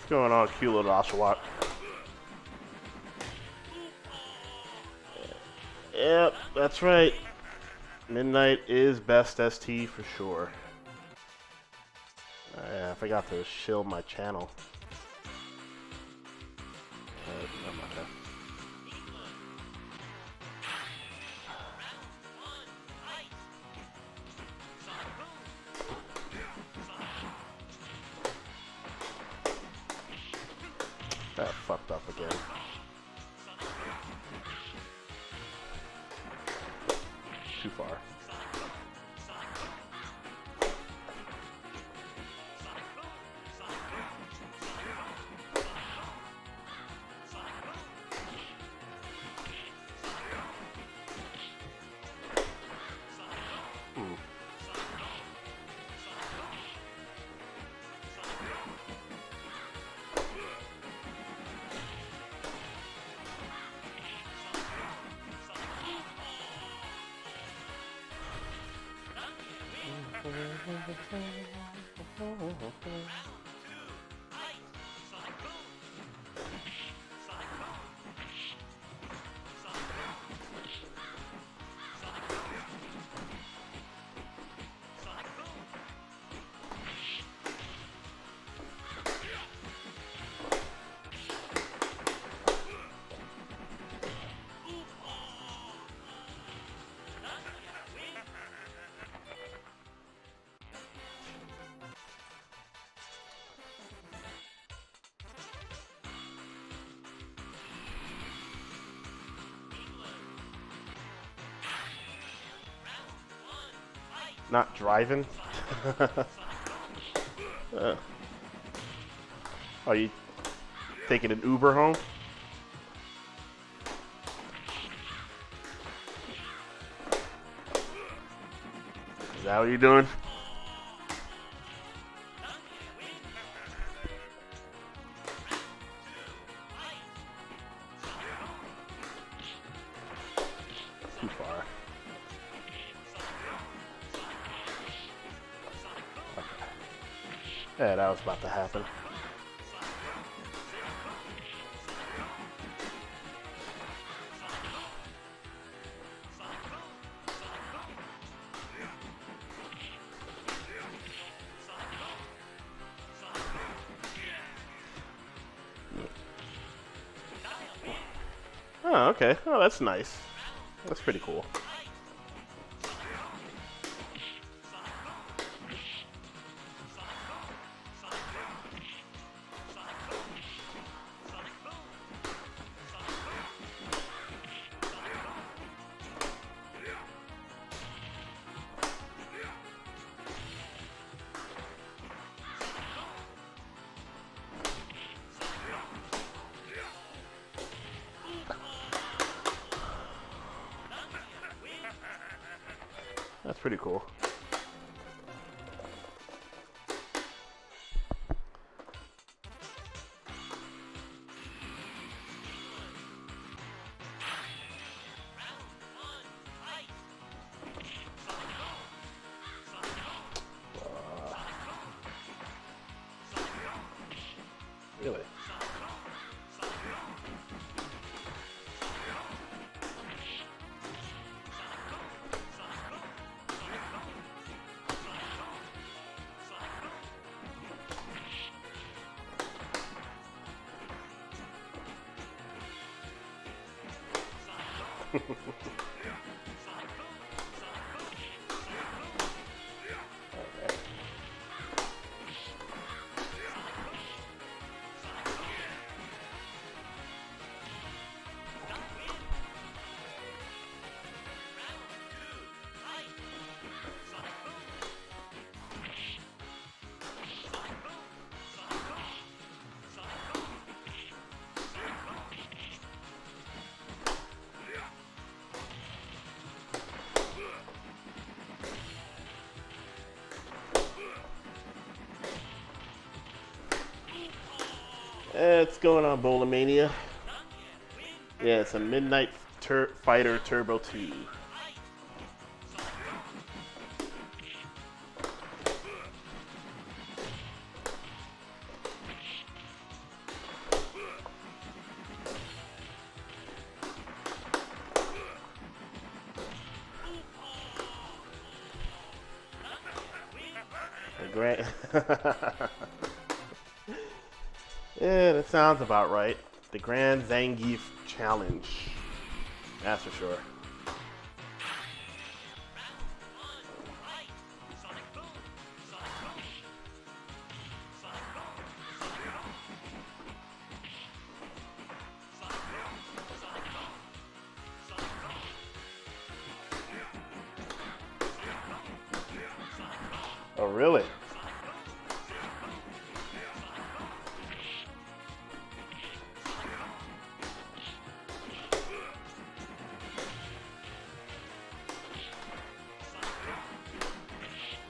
What's going on, cute little Oshawott? Yep, that's right. Midnight is best ST for sure. Yeah, I forgot to shield my channel. That fucked up again. Too far. Not driving? Are you taking an Uber home? Is that what you're doing? Too far. Okay. Yeah, that was about to happen. Oh, okay. Oh, that's nice. That's pretty cool. That's pretty cool. Really? It's going on Bowlermania. Yeah, it's a Midnight Fighter Turbo 2. The Grand. Yeah, that sounds about right. The Grand Zangief Challenge. That's for sure. Oh, really?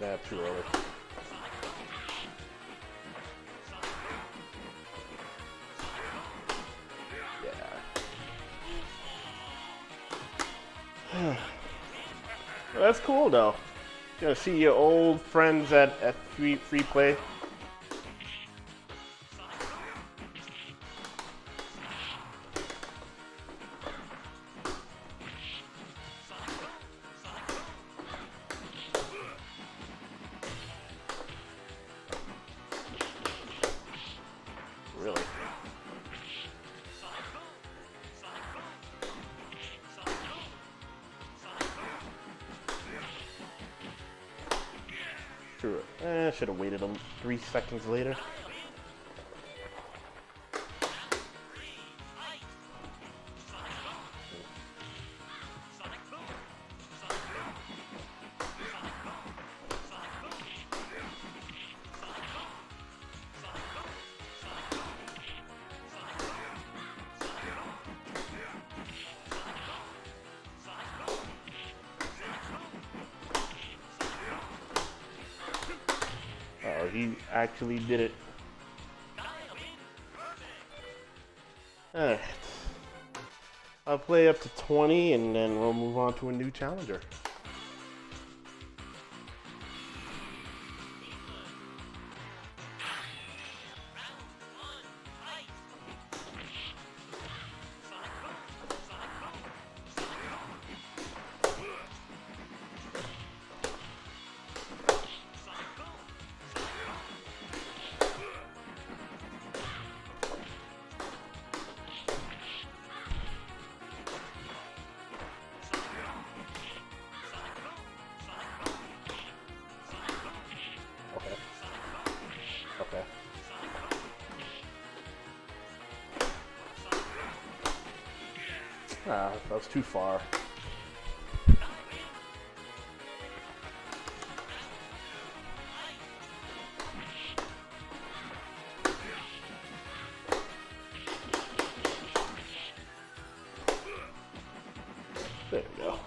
Nah, too early. Yeah. Well, that's cool, though. You know, see your old friends at free play. Really? Sure. Should have waited 3 seconds later. He actually did it. Alright. I'll play up to 20 and then we'll move on to a new challenger. Ah, that was too far. There we go.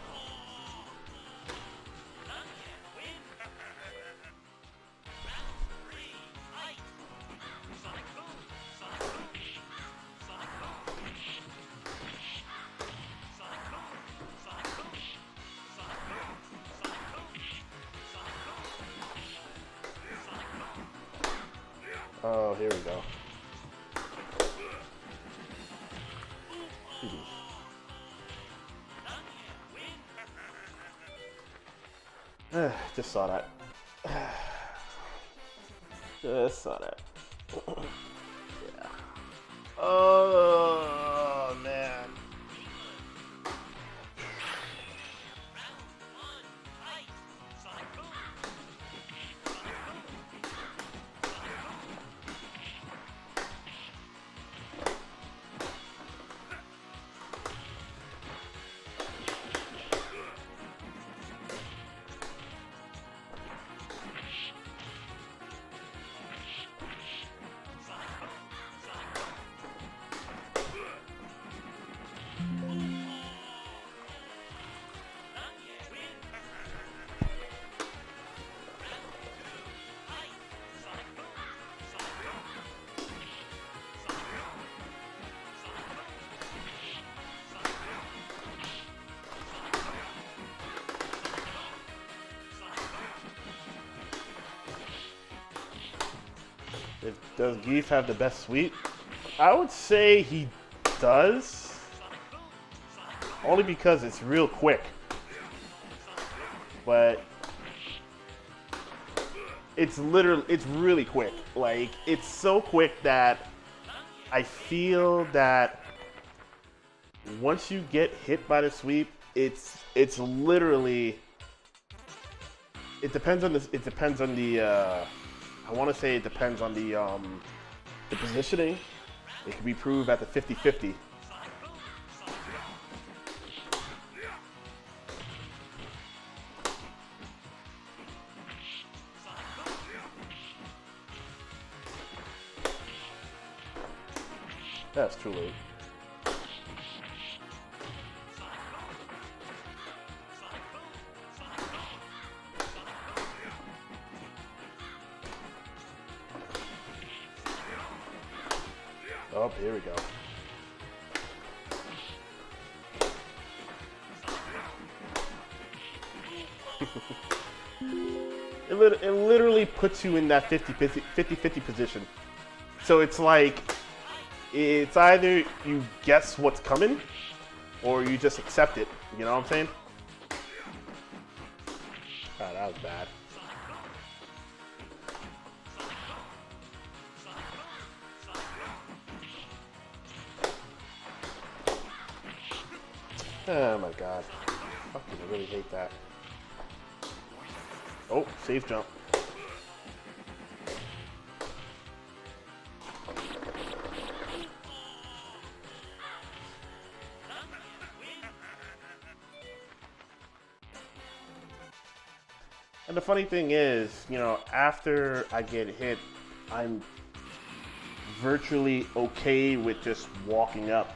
Oh, here we go. Just saw that. Just saw that. Yeah. Oh, man. Does Gief have the best sweep? I would say he does. Only because it's real quick. But it's really quick. Like, it's so quick that I feel that once you get hit by the sweep, it's literally, it depends on the I want to say it depends on the positioning. It can be proved at the 50-50. That's too late. Oh, here we go. It literally puts you in that 50-50 position. So it's like, it's either you guess what's coming or you just accept it. You know what I'm saying? Oh, that was bad. Oh my god. Fucking I really hate that. Oh, safe jump. And the funny thing is, you know, after I get hit, I'm virtually okay with just walking up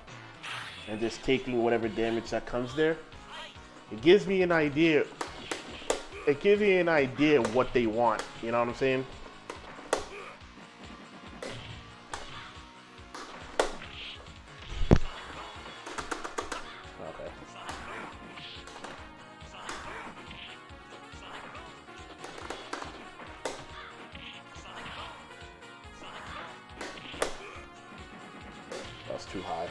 and just taking whatever damage that comes there. It gives me an idea. It gives me an idea of what they want. You know what I'm saying? Okay. That's too high.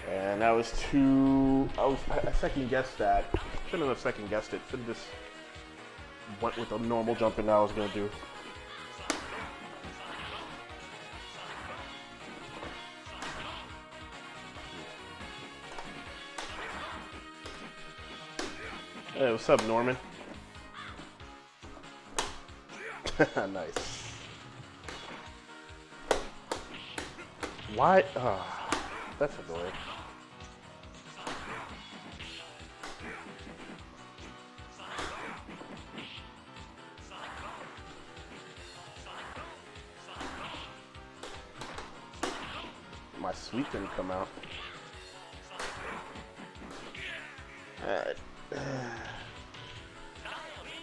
And that was too. I second guessed that. Shouldn't have second guessed it. Should have just went with the normal jumping I was gonna do. Hey, what's up, Norman? Nice. Why? That's annoying. my sweep didn't come out.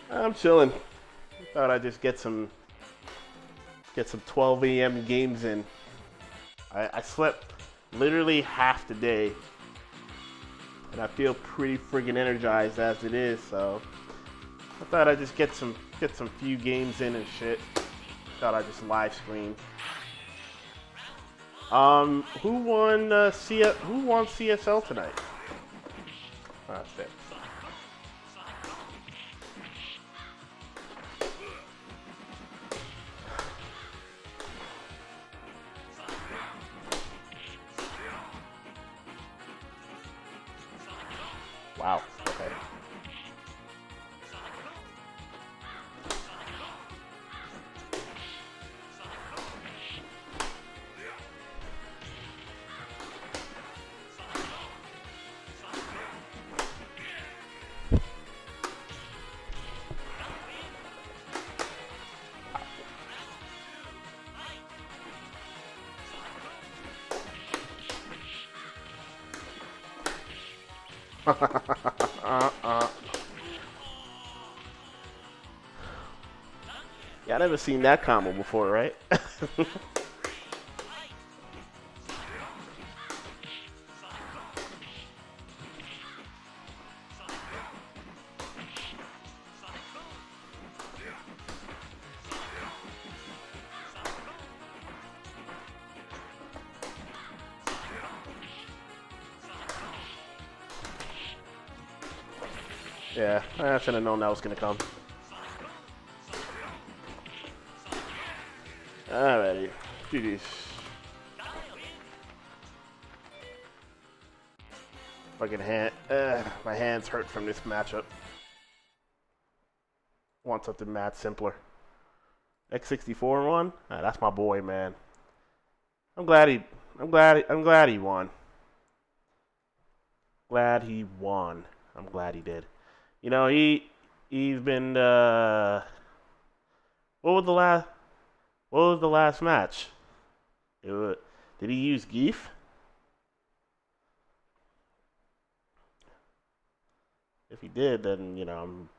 I'm chilling. Thought I'd just get some 12 a.m. games in. I slept literally half the day, and I feel pretty friggin' energized as it is. So I thought I'd just get some few games in and shit. Thought I'd just live stream. Who won CSL tonight? That's it. Wow. Okay. Yeah, I never seen that combo before, right? Yeah, I should have known that was gonna come. Alrighty, do this. Fucking my hands hurt from this matchup. Want something mad simpler. X64 won? That's my boy, man. I'm glad he won. Glad he won. I'm glad he did. You know, he's been what was the last match? Did he use Geef? If he did, then, you know, I'm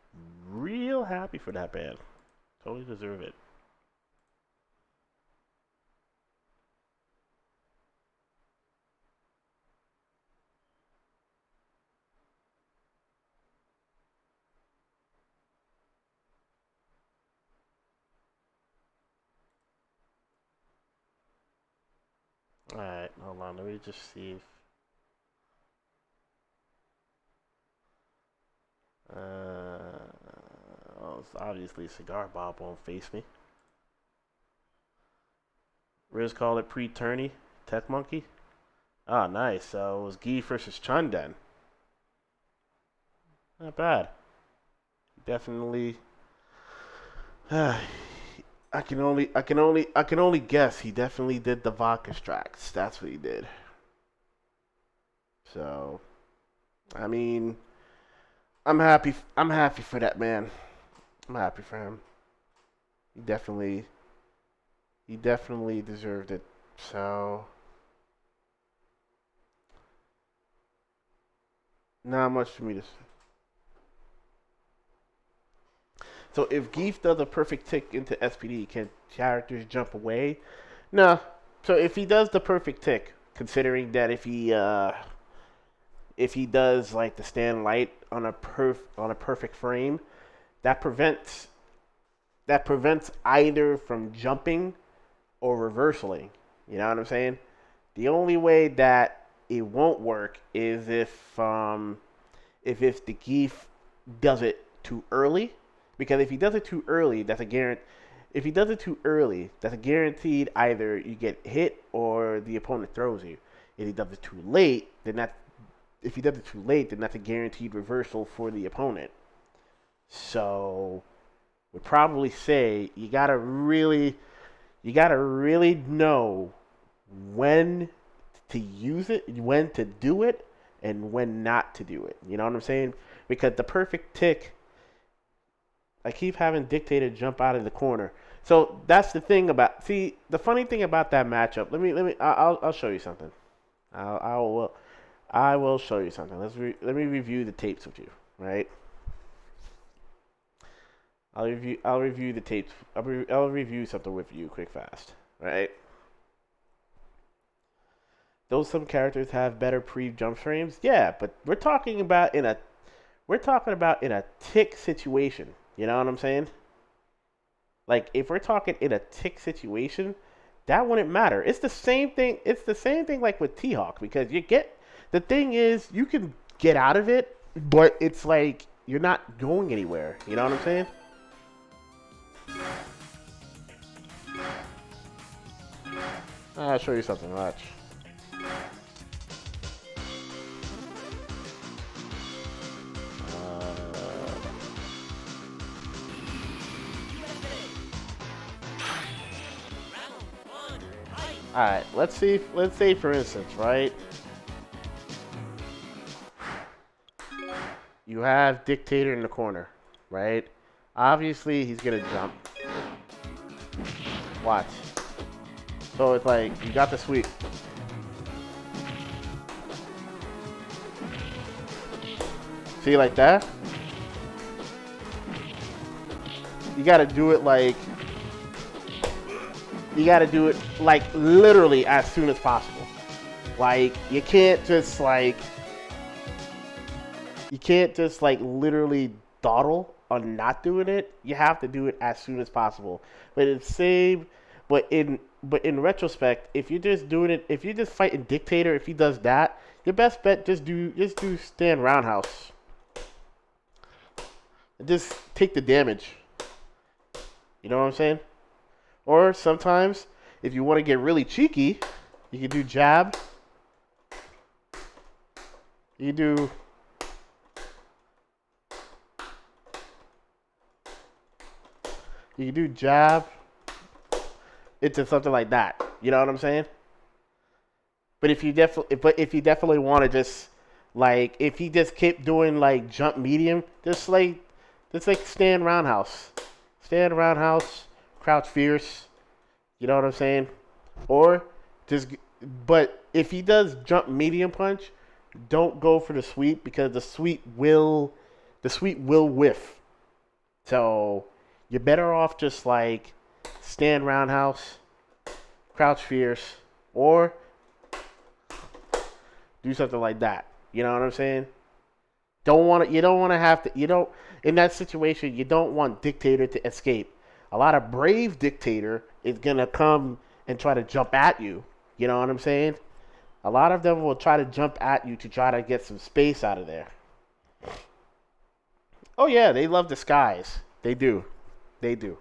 real happy for that man. Totally deserve it. Alright, hold on. Let me just see if... it's obviously Cigar Bob won't face me. Riz called it pre-tourney. Tech Monkey. Oh, nice. So it was Gi versus Chun then. Not bad. Definitely. I can only guess. He definitely did the vodka extracts. That's what he did. So, I mean, I'm happy for that man. I'm happy for him. He definitely deserved it. So, not much for me to say. So if Geef does a perfect tick into SPD, can characters jump away? No. So if he does the perfect tick, considering that if he does like the stand light on a perfect frame, that prevents either from jumping or reversaling. You know what I'm saying? The only way that it won't work is if the Geef does it too early. Because if he does it too early, that's a guarantee. If he does it too early, that's a guaranteed either you get hit or the opponent throws you. If he does it too late, then that's a guaranteed reversal for the opponent. So, would probably say you gotta really know when to use it, when to do it, and when not to do it. You know what I'm saying? Because the perfect tick, I keep having Dictator jump out of the corner. So that's the thing about. See, the funny thing about that matchup. I'll show you something. I will. I will show you something. Let me review the tapes with you, right? I'll review the tapes. I'll review something with you, quick, fast, right? Though some characters have better pre-jump frames, yeah, but we're talking about in a tick situation. You know what I'm saying? Like if we're talking in a tick situation, that wouldn't matter. It's the same thing. It's the same thing like with T-Hawk because you get the thing is you can get out of it, but it's like you're not going anywhere. You know what I'm saying? I'll show you something. Watch. All right. Let's see. Let's say for instance, right? You have Dictator in the corner, right? Obviously, he's gonna jump. Watch. So it's like you got the sweep. See like that? You gotta do it like literally as soon as possible. Like you can't just like literally dawdle on not doing it. You have to do it as soon as possible. But it's same but in retrospect, if you're just doing it if you're just fighting Dictator, if he does that, your best bet just do stand roundhouse. Just take the damage. You know what I'm saying? Or sometimes, if you want to get really cheeky, you can do jab. You do. You can do jab into something like that. You know what I'm saying? But if you definitely want to just like if he just kept doing like jump medium, just like stand roundhouse, crouch fierce. You know what I'm saying? Or just, but if he does jump medium punch, don't go for the sweep because the sweep will whiff. So you're better off just like stand roundhouse, crouch fierce, or do something like that. You know what I'm saying? You don't want to have to. You don't in that situation. You don't want Dictator to escape. A lot of brave Dictator is gonna come and try to jump at you. You know what I'm saying? A lot of them will try to jump at you to try to get some space out of there. Oh yeah, they love the skies. They do. They do.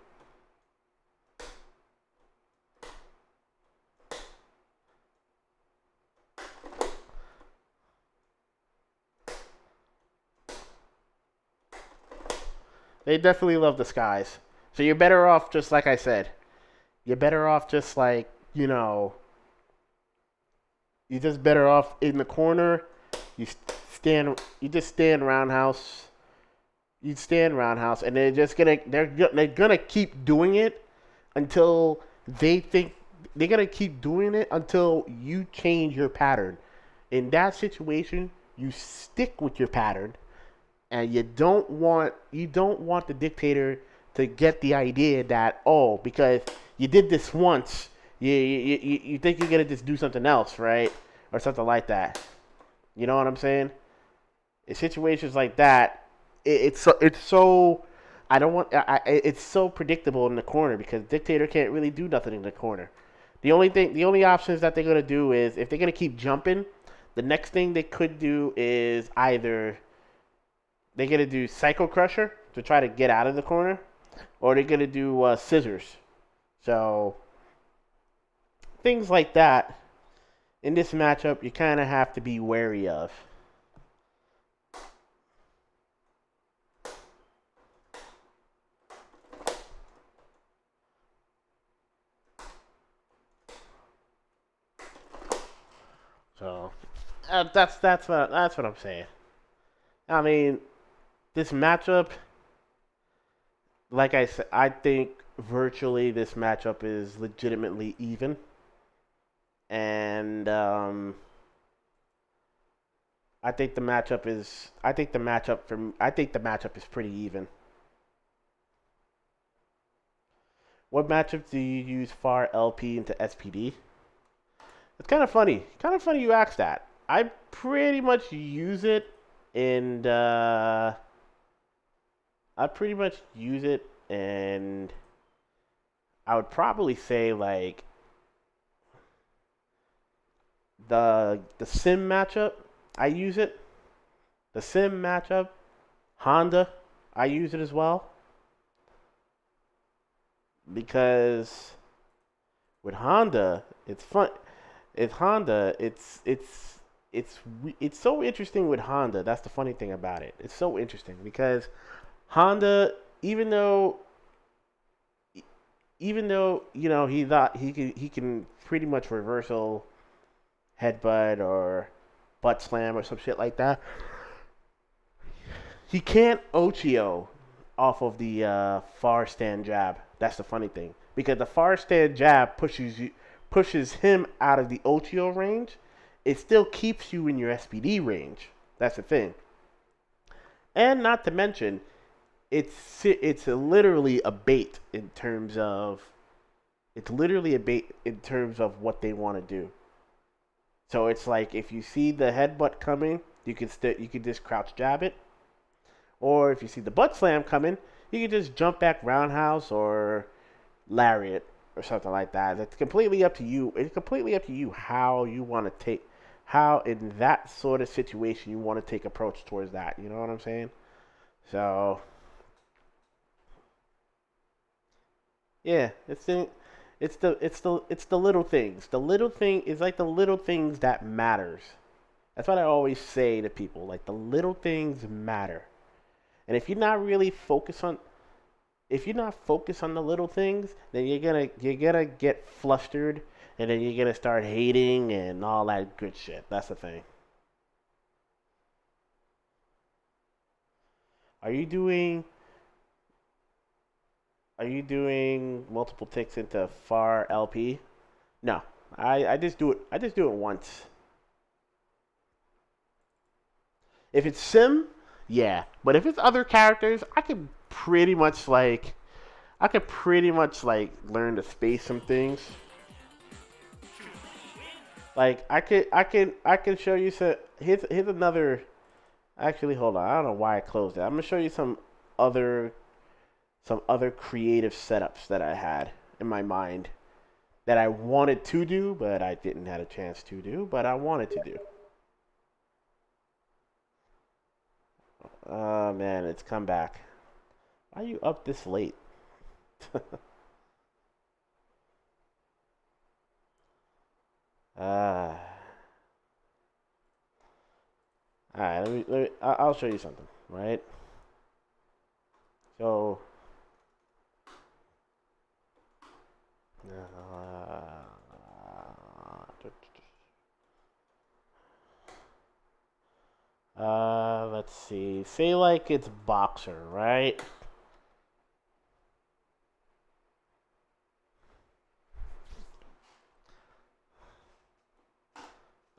They definitely love the skies. So you're better off just like I said. You're better off just like, you're just better off in the corner. You just stand roundhouse. You stand roundhouse and they're gonna keep doing it until they think they're gonna keep doing it until you change your pattern. In that situation, you stick with your pattern and you don't want the Dictator to get the idea that because you did this once you think you're gonna just do something else, right, or something like that. You know what I'm saying? In situations like that, it's so I don't want it's so predictable in the corner because Dictator can't really do nothing in the corner. The only options that they're gonna do is if they're gonna keep jumping, the next thing they could do is either they're gonna do Psycho Crusher to try to get out of the corner, or they're gonna do scissors. So things like that in this matchup, you kind of have to be wary of. So that's what I'm saying. I mean, this matchup, like I said, I think virtually this matchup is legitimately even, and I think the matchup is. I think the matchup is pretty even. What matchup do you use FAR LP into SPD? It's kind of funny. Kind of funny you asked that. I pretty much use it and I pretty much use it, and I would probably say like the sim matchup. I use it. The sim matchup. Honda. I use it as well because with Honda, it's fun. It's Honda. It's it's so interesting with Honda. That's the funny thing about it. It's so interesting because Honda, even though you know he thought he can pretty much reversal headbutt or butt slam or some shit like that, he can't Ochio off of the far stand jab. That's the funny thing because the far stand jab pushes him out of the Ochio range. It still keeps you in your SPD range. That's the thing. And not to mention, literally a bait in terms of what they want to do. So it's like if you see the headbutt coming, you can just crouch jab it, or if you see the butt slam coming, you can just jump back roundhouse or lariat or something like that. It's completely up to you. It's completely up to you how you want to how in that sort of situation you want to take approach towards that. You know what I'm saying? So yeah, it's the little things. The little thing is like the little things that matters. That's what I always say to people. Like the little things matter. And if you're not focused on the little things, then you're gonna get flustered, and then you're gonna start hating and all that good shit. That's the thing. Are you doing multiple ticks into far LP? No, I just do it. I just do it once. If it's sim, yeah. But if it's other characters, I could pretty much like learn to space some things. Like I can show you some. Here's another. Actually, hold on. I don't know why I closed it. I'm gonna show you other some other creative setups that I had in my mind that I wanted to do, but I didn't have a chance to do, but I wanted to do. Oh man, it's come back. Why are you up this late? uh, all right, I'll show you something, right? So, let's see. Say like it's boxer, right?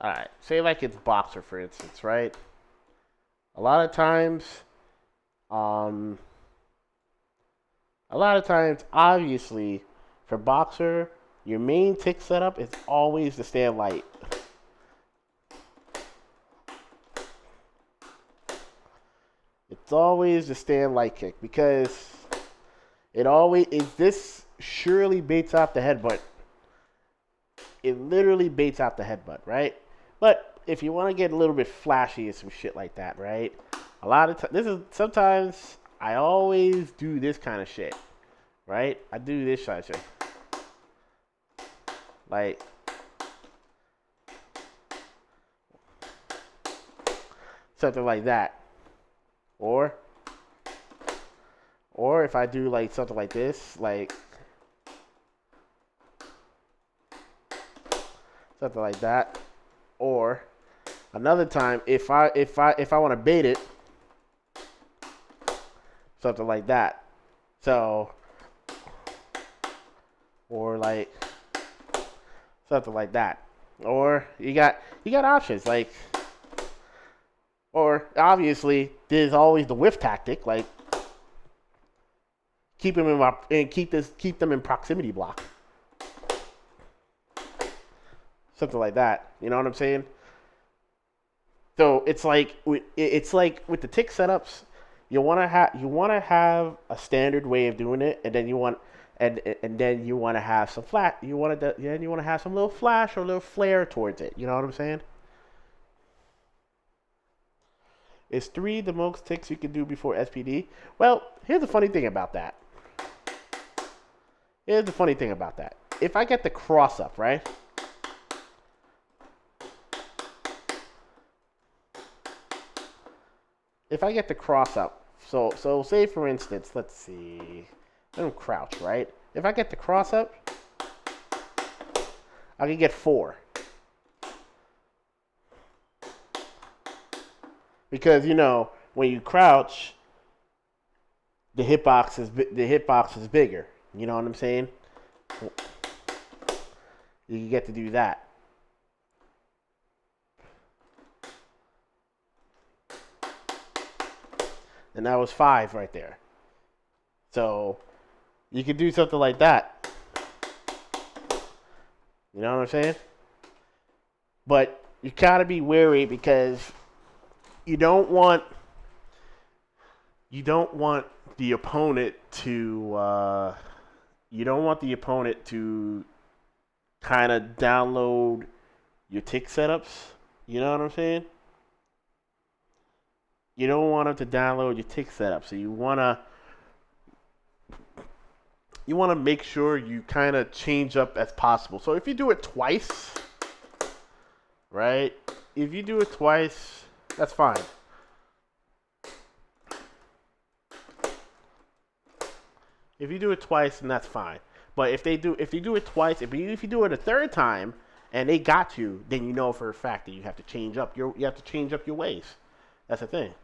All right. Say like it's boxer, for instance, right? A lot of times, um, obviously, for boxer, your main tick setup is always to stand light. It's always the stand light kick because this surely baits out the headbutt. It literally baits out the headbutt, right? But if you want to get a little bit flashy and some shit like that, right? A lot of sometimes I always do this kind of shit, right? I do this kind of shit. Like something like that. Or if I do like something like this, like something like that. Or another time, if I want to bait it, something like that. So, or like something like that. Or you got options like Or obviously, there's always the whiff tactic, like keep them in and keep them in proximity block, something like that. You know what I'm saying? So it's like with the tick setups, you want to have a standard way of doing it, and then you want to have some flat. You want to have some little flash or little flare towards it. You know what I'm saying? Is 3 the most ticks you can do before SPD? Well, here's the funny thing about that. Here's the funny thing about that. If I get the cross up, right? If I get the cross up, so say for instance, let's see, let him crouch, right? If I get the cross up, I can get 4. Because when you crouch, the hitbox is bigger. You know what I'm saying? You get to do that. And that was 5 right there. So you could do something like that. You know what I'm saying? But you gotta be wary because you don't want the opponent to kind of download your tick setups. You know what I'm saying? You don't want them to download your tick setup, so you wanna make sure you kind of change up as possible. So if you do it twice, right? If you do it twice, that's fine. If you do it twice, then that's fine. But if you do it twice, if you do it a third time and they got you, then you know for a fact that you have to change up your ways. That's the thing.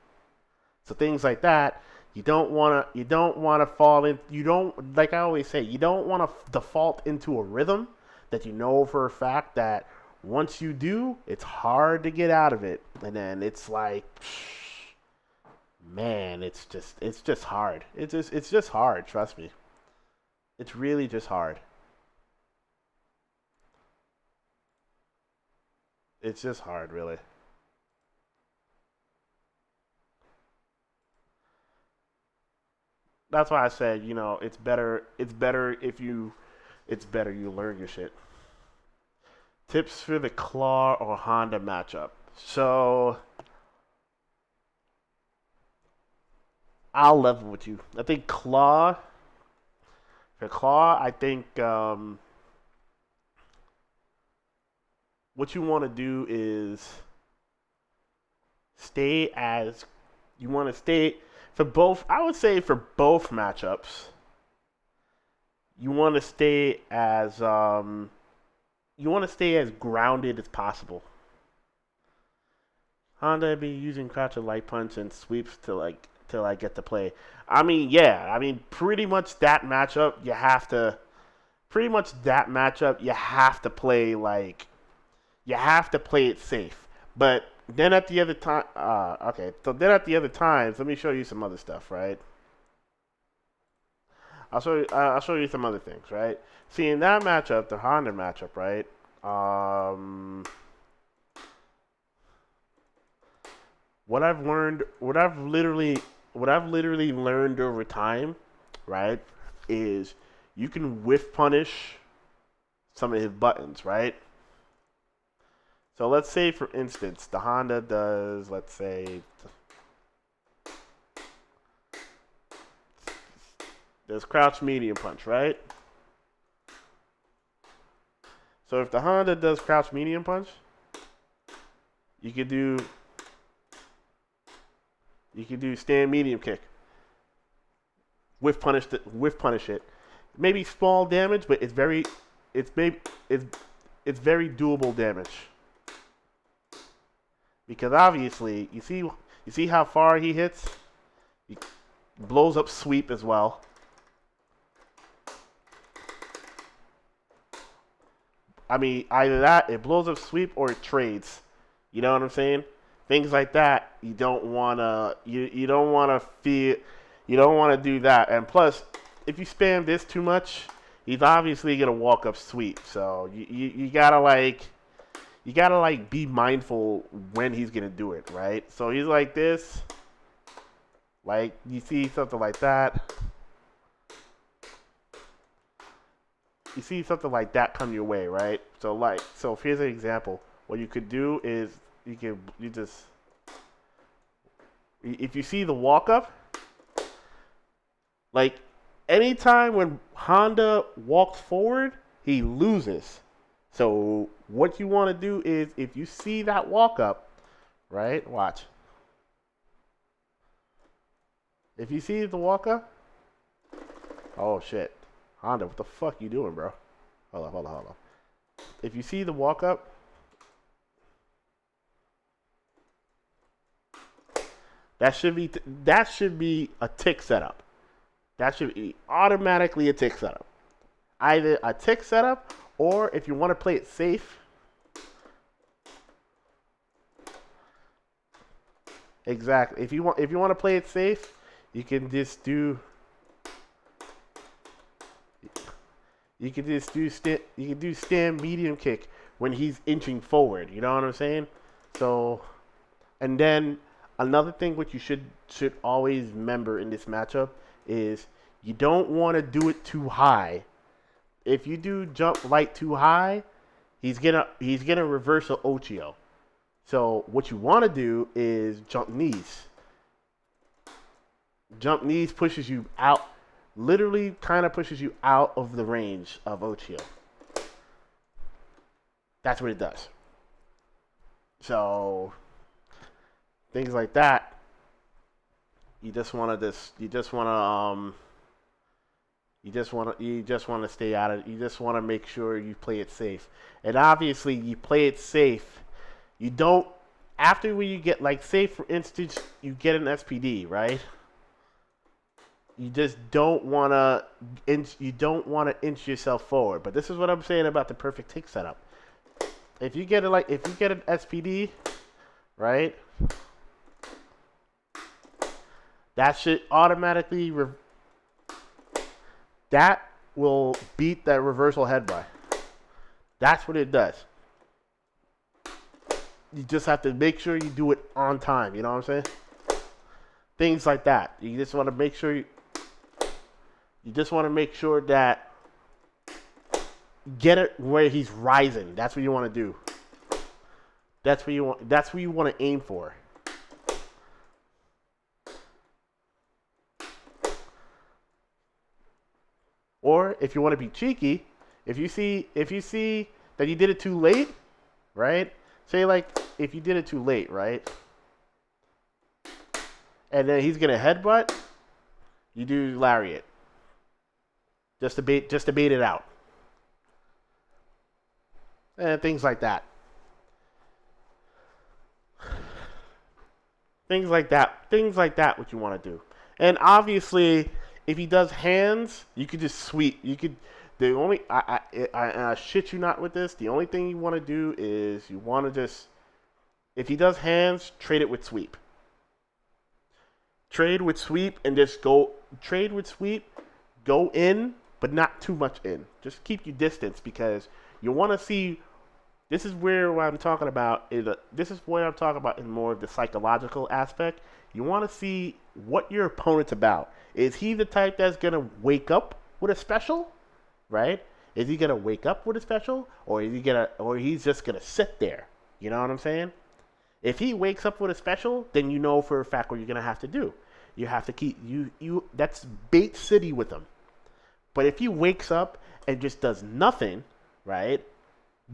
So things like that, you don't wanna fall in. You don't, like I always say, you don't want to default into a rhythm that you know for a fact that once you do, it's hard to get out of it, and then it's like, man, it's just hard. It's just hard. Trust me, it's really just hard. It's just hard, really. That's why I said, it's better you learn your shit. Tips for the Claw or Honda matchup. So I'll level with you. I think Claw, I think what you want to do is stay as you want to stay for both. I would say for both matchups, you want to stay as grounded as possible. Honda be using crouch and light punch and sweeps to get the play. I mean, yeah. I mean, pretty much that matchup you have to play like you have to play it safe. But then at the other time, okay. So then at the other times, let me show you some other stuff, right? I'll show you some other things, right? See, in that matchup, the Honda matchup, right? Um, what I've learned, what I've literally learned over time, right, is you can whiff punish some of his buttons, right? So let's say, for instance, the Honda does, let's say, does crouch medium punch, right? So if the Honda does crouch medium punch, you could do stand medium kick, whiff punish it. Maybe small damage, but it's maybe it's it's very doable damage because obviously you see how far he hits. He blows up sweep as well. I mean, either that, it blows up sweep, or it trades. You know what I'm saying? Things like that, you don't wanna feel you don't wanna do that. And plus, if you spam this too much, he's obviously gonna walk up sweep. So you gotta like be mindful when he's gonna do it, right? So he's like this, like you see something like that. You see something like that come your way, right? So here's an example. What you could do is you just if you see the walk up, like anytime when Honda walks forward, he loses. So what you want to do is if you see that walk up, right? Watch. If you see the walk up, oh shit. Honda, what the fuck you doing, bro? Hold on. If you see the walk up, that should be a tick setup. That should be automatically a tick setup. Either a tick setup, or if you want to play it safe, exactly. If you want to play it safe, you can just do stand medium kick when he's inching forward. You know what I'm saying? So, and then another thing which you should always remember in this matchup is you don't want to do it too high. If you do jump light too high, he's gonna reverse a Ochio. So what you want to do is jump knees. Jump knees pushes you out, literally kind of pushes you out of the range of Ochio. That's what it does. So things like that, you just want to stay out of it. You just want to make sure you play it safe. And obviously you play it safe. You don't, after when you get, like, say for instance you get an SPD, right? You just don't want to inch yourself forward. But this is what I'm saying about the perfect tick setup. If you get an SPD, right? That should automatically that will beat that reversal head by. That's what it does. You just have to make sure you do it on time. You know what I'm saying? Things like that. You just want to make sure that get it where he's rising. That's what you want to do. That's what you want to aim for. Or if you want to be cheeky, if you see that you did it too late, right? Say like if you did it too late, right? And then he's gonna headbutt, you do lariat. Just to bait it out. And things like that. Things like that what you want to do. And obviously, if he does hands, you could just sweep. You could. The only I shit you not with this. The only thing you want to do is you want to just, if he does hands, trade it with sweep. Trade with sweep and just go. Trade with sweep, go in, but not too much in. Just keep your distance because you want to see. This is where what I'm talking about is. This is what I'm talking about in more of the psychological aspect. You want to see what your opponent's about. Is he the type that's gonna wake up with a special, right? Is he gonna wake up with a special, or he's just gonna sit there? You know what I'm saying? If he wakes up with a special, then you know for a fact what you're gonna have to do. You have to keep you. That's bait city with him. But if he wakes up and just does nothing, right?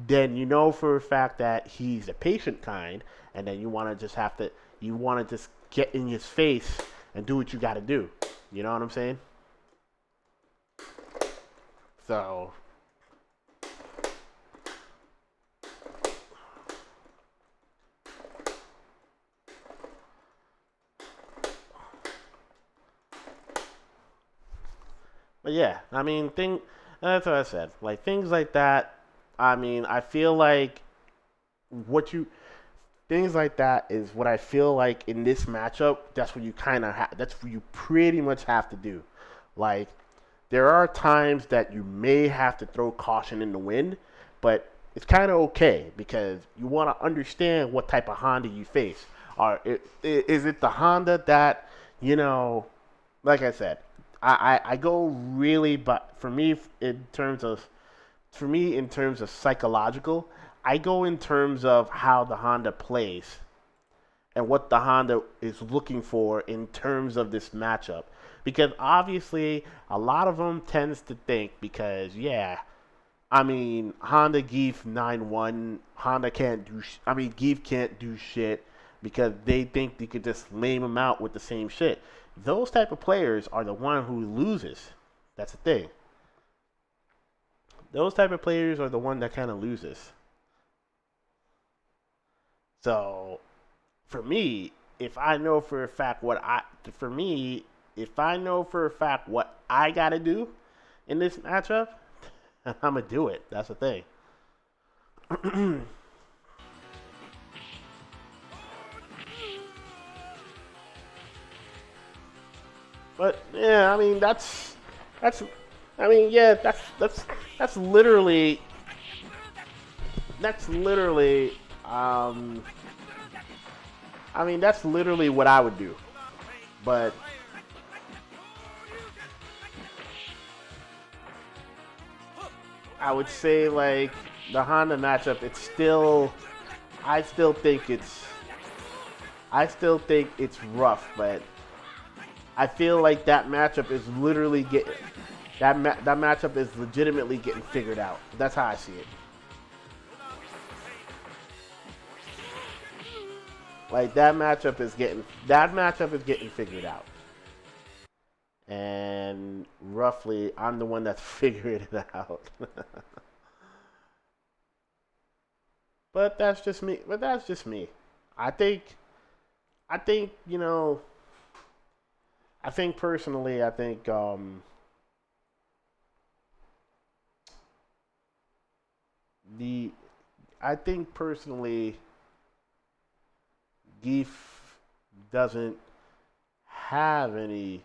Then you know for a fact that he's a patient kind, and then you want to just get in his face and do what you got to do. You know what I'm saying? So, but yeah, I mean, that's what I said. Like things like that. I mean, I feel like what you things like that is what I feel like in this matchup. That's what you kind of that's what you pretty much have to do. Like there are times that you may have to throw caution in the wind, but it's kind of okay because you want to understand what type of Honda you face. Is it the Honda that you know? Like I said, I go really, but for me in terms of psychological, I go in terms of how the Honda plays and what the Honda is looking for in terms of this matchup. Because obviously, a lot of them tends to think because yeah, I mean Honda Geef 9-1, Honda can't do. I mean Geef can't do shit because they think they could just lame him out with the same shit. Those type of players are the one who loses. That's the thing. Those type of players are the one that kind of loses. So for me, if I know for a fact what I for me, if I know for a fact what I gotta do in this matchup, I'm gonna do it. That's the thing. But yeah, I mean that's I mean yeah, that's literally that's literally um I mean that's literally what I would do. But I would say like the Honda matchup, it's still I still think it's I still think it's rough, but I feel like that matchup is literally getting that matchup is legitimately getting figured out. That's how I see it. Like that matchup is getting figured out. And roughly I'm the one that's figuring it out. But that's just me. But that's just me. I think I think, you know, I think personally I think the I think personally Geef doesn't have any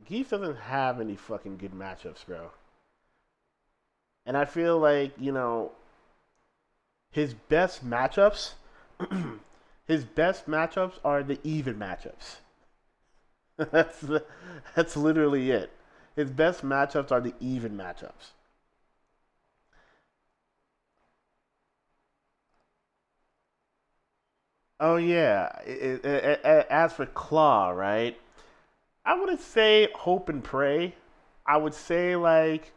Geef doesn't have any fucking good matchups, bro. And I feel like, you know, his best matchups his best matchups are the even matchups. that's the, that's literally it. His best matchups are the even matchups. Oh yeah, as for Claw, right? I wouldn't say hope and pray. I would say like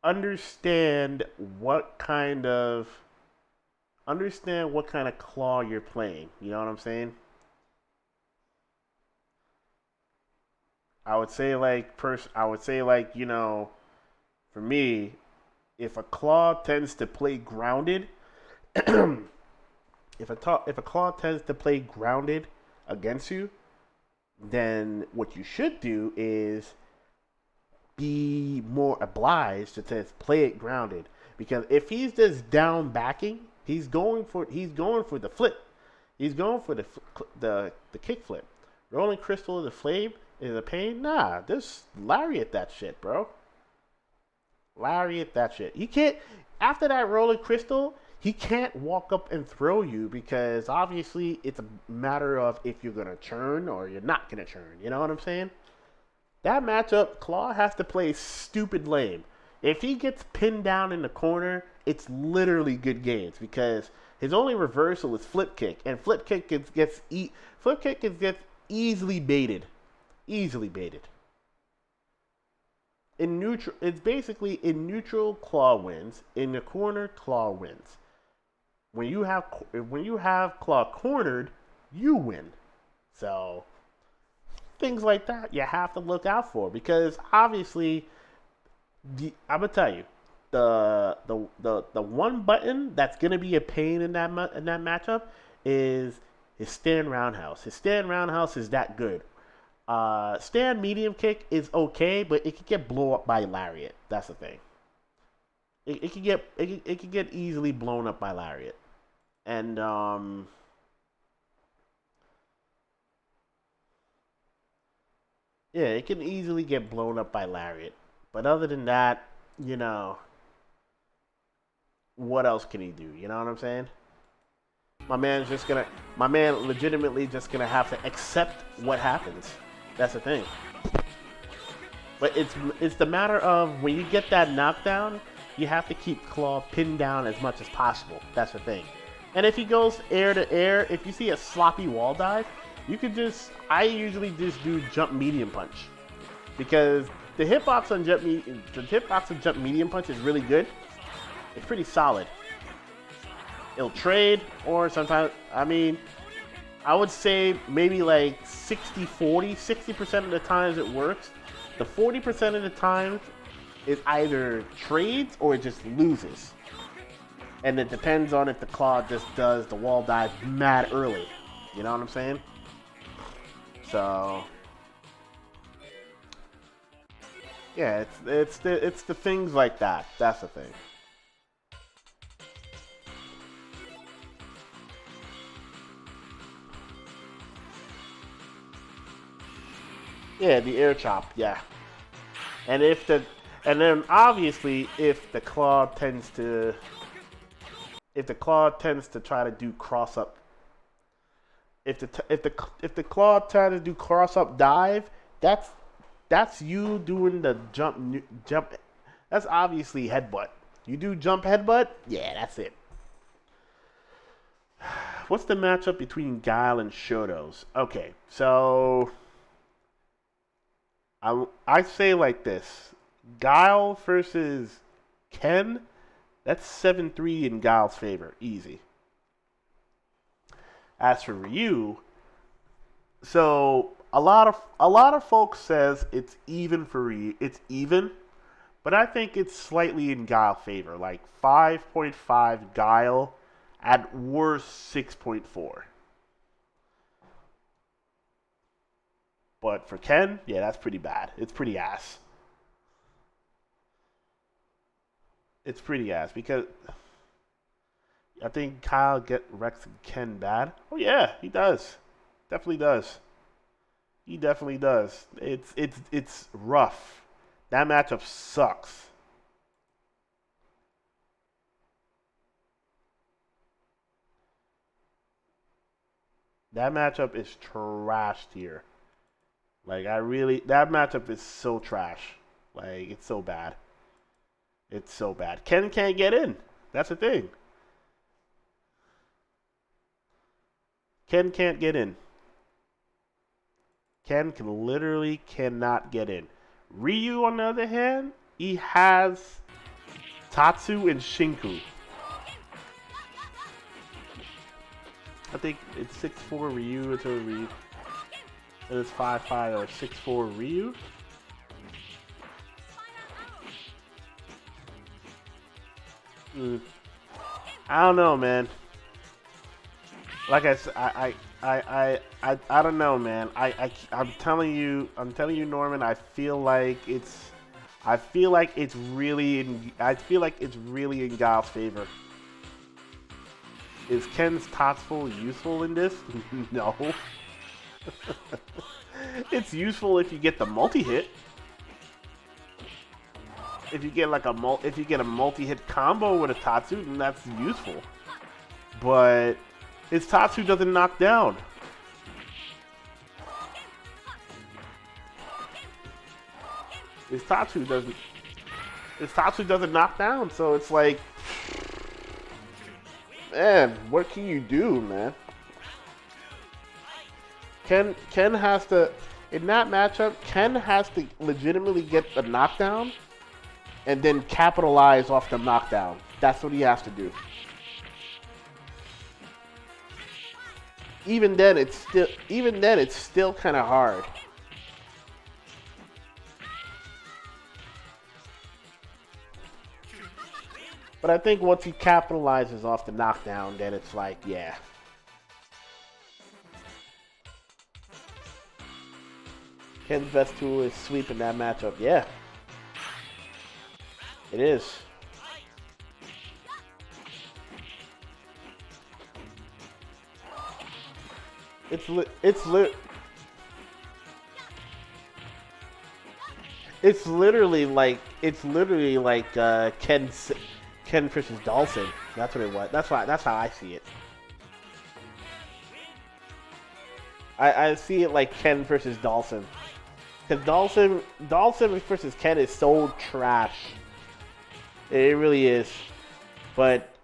understand what kind of claw you're playing. You know what I'm saying? I would say like, you know, for me, if a claw tends to play grounded, if a claw tends to play grounded against you, then what you should do is be more obliged to just play it grounded. Because if he's just down backing, he's going for the flip. He's going for the kick flip. Rolling crystal of the flame is a pain. Nah, just lariat that shit, bro. Lariat that shit. He can't after that rolling crystal. He can't walk up and throw you because obviously it's a matter of if you're gonna churn or you're not gonna churn. You know what I'm saying? That matchup, Claw has to play stupid lame. If he gets pinned down in the corner, it's literally good games because his only reversal is flip kick, and flip kick gets easily baited, easily baited. In neutral, it's basically in neutral Claw wins. In the corner, Claw wins. When you have Claw cornered, you win. So things like that you have to look out for because obviously I'm gonna tell you the one button that's gonna be a pain in that matchup is his stand roundhouse. His stand roundhouse is that good. Stand medium kick is okay, but it can get blown up by lariat. That's the thing. it could get easily blown up by Lariat. And yeah, it can easily get blown up by Lariat. But other than that, you know, what else can he do? You know what I'm saying? My man's just gonna, my man legitimately just gonna have to accept what happens. That's the thing. But it's the matter of when you get that knockdown, you have to keep Claw pinned down as much as possible. That's the thing. And if he goes air to air, if you see a sloppy wall dive, you could just, I usually just do jump medium punch. Because the hitbox on jump medium punch is really good. It's pretty solid. It'll trade, or sometimes, I mean, I would say maybe like 60-40, 60% of the times it works. The 40% of the times it either trades or it just loses. And it depends on if the Claw just does the wall dive mad early. You know what I'm saying? So yeah, it's the things like that. That's the thing. Yeah, the air chop, yeah. And then obviously if the claw tends to try to do cross up, if the claw tries to do cross up dive, that's you doing the jump. That's obviously headbutt. You do jump headbutt, yeah, that's it. What's the matchup between Guile and Shotos? Okay, so I say like this: Guile versus Ken. That's 7-3 in Guile's favor, easy. As for Ryu, so a lot of folks says it's even for Ryu. It's even, but I think it's slightly in Guile's favor, like 5.5 Guile, at worst 6.4. But for Ken, yeah, that's pretty bad. It's pretty ass. It's pretty ass because I think Kyle get Rex and Ken bad. Oh yeah, he does. Definitely does. He definitely does. It's rough. That matchup sucks. That matchup is trashed here. Like that matchup is so trash. Like it's so bad. It's so bad. Ken can't get in. That's the thing. Ken can't get in. Ken literally cannot get in. Ryu, on the other hand, he has Tatsu and Shinku. I think it's 6'4" Ryu until Ryu. And it's 5'5" or 6'4" Ryu. I don't know, man. Like I said, I don't know, man. I'm telling you, Norman. I feel like it's really in Guile's favor. Is Ken's Tatsu useful in this? No. It's useful if you get the multi-hit. If you get a multi-hit combo with a Tatsu, then that's useful. But his Tatsu doesn't knock down. His Tatsu doesn't knock down, so it's like, man, what can you do, man? Ken has to, in that matchup, Ken has to legitimately get the knockdown and then capitalize off the knockdown. That's what he has to do. Even then, it's still kind of hard. But I think once he capitalizes off the knockdown, then it's like, yeah. Ken's best tool is sweeping that matchup. Yeah. It is. It's literally like Ken versus Dawson. That's what it was. That's how I see it. I see it like Ken versus Dawson. Because Dawson versus Ken is so trash. It really is. But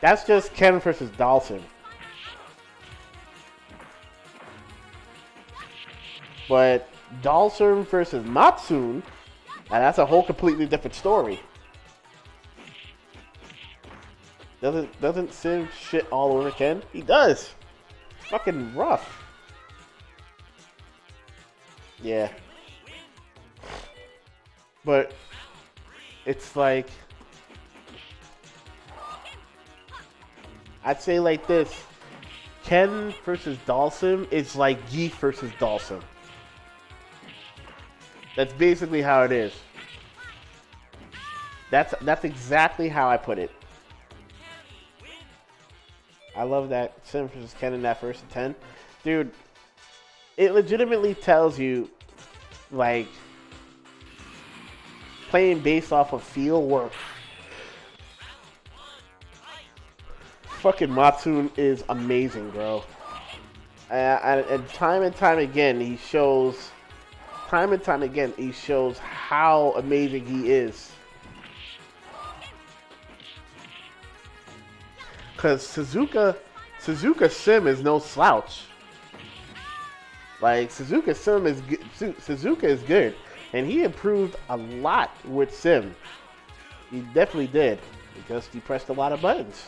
that's just Ken versus Dawson. But Dawson versus Matsune, and that's a whole completely different story. Doesn't Sim shit all over Ken? He does. It's fucking rough. Yeah. But it's like, I'd say like this. Ken versus Dawson is like Geef versus Dawson. That's basically how it is. That's exactly how I put it. I love that Sim versus Ken in that first 10. Dude, it legitimately tells you, like, playing based off of feel work. Fucking Matsune is amazing, bro. And time again, he shows how amazing he is. Because Suzuka Sim is no slouch. Like, Suzuka is good. And he improved a lot with Sim. He definitely did. Because he pressed a lot of buttons.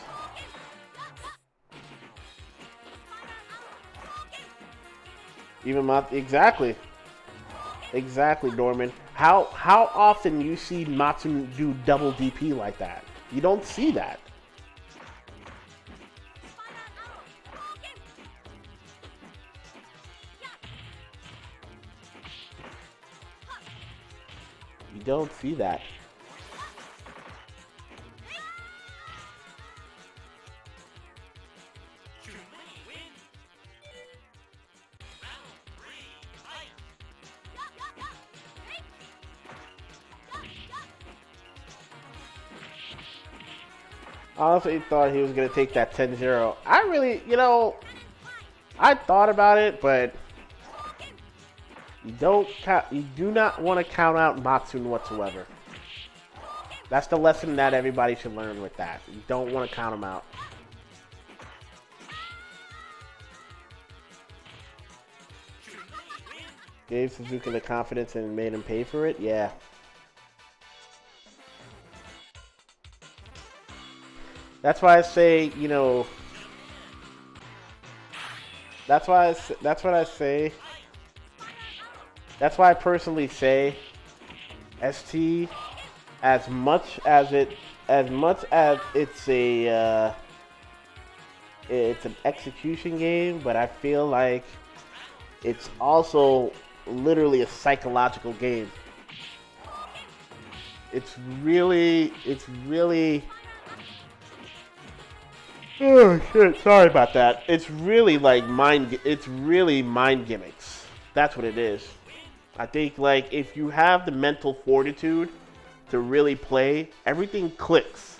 Exactly, Norman. How often you see Matsune do double DP like that? You don't see that. You don't see that. I honestly thought he was going to take that 10-0. I really, I thought about it, but you do not want to count out Matsune whatsoever. That's the lesson that everybody should learn with that. You don't want to count him out. Gave Suzuki the confidence and made him pay for it? Yeah. That's why I say, that's why I personally say ST, as much as it's an execution game, but I feel like it's also literally a psychological game. It's really oh shit, sorry about that. It's really mind gimmicks. That's what it is. I think like if you have the mental fortitude to really play, everything clicks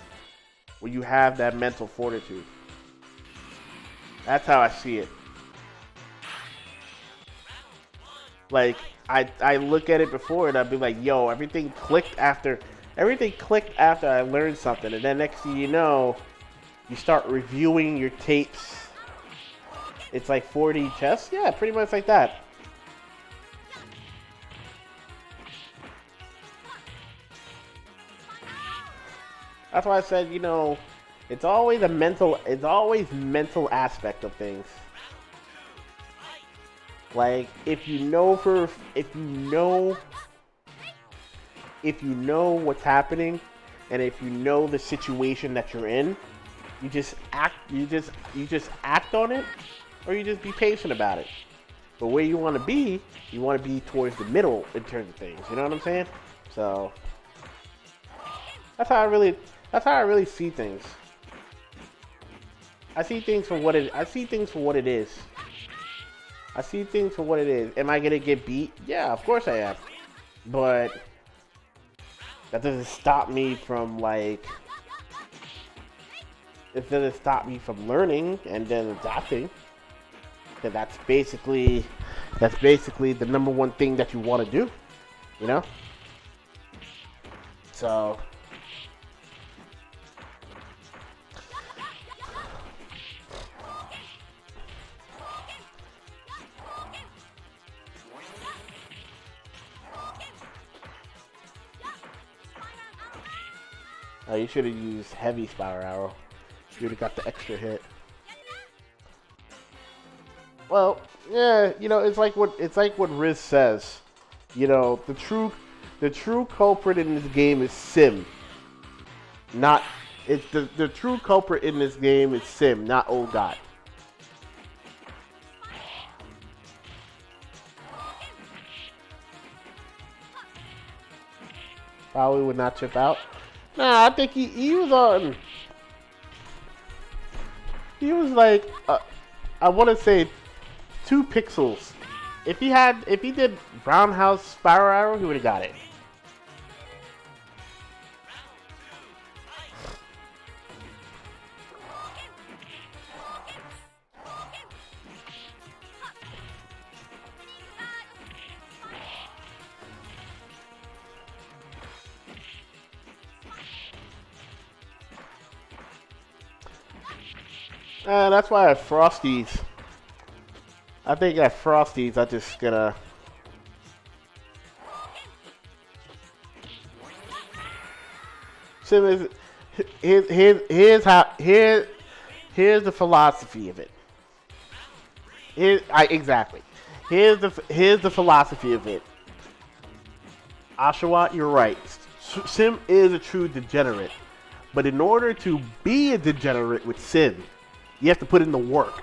when you have that mental fortitude. That's how I see it. Like I look at it before and I'd be like, yo, everything clicked after I learned something, and then next thing you know, you start reviewing your tapes. It's like 4D chess? Yeah, pretty much like that. That's why I said, it's always mental aspect of things. Like, if you know what's happening, and if you know the situation that you're in, you just act on it, or you just be patient about it. But where you want to be towards the middle in terms of things. You know what I'm saying? So that's how I really see things. I see things for what it. I see things for what it is. I see things for what it is. Am I gonna get beat? Yeah, of course I am. But that doesn't stop me from like. It doesn't stop me from learning and then adapting. And that's basically the number one thing that you want to do. You know. So. You should have used heavy Spiral Arrow. You would have got the extra hit. Well, yeah, you know, it's like what Riz says. You know, the true culprit in this game is Sim. Not it's the true culprit in this game is Sim, not Old God. Probably would not chip out. Nah, I think he was on. He was like, I want to say, 2 pixels. If he did Roundhouse Spiral Arrow, he would have got it. That's why at Frosties, I think at Frosties, I just gonna. Sim is here's the philosophy of it. Exactly. Here's the philosophy of it. Oshawott, you're right. Sim is a true degenerate, but in order to be a degenerate with Sim, you have to put in the work.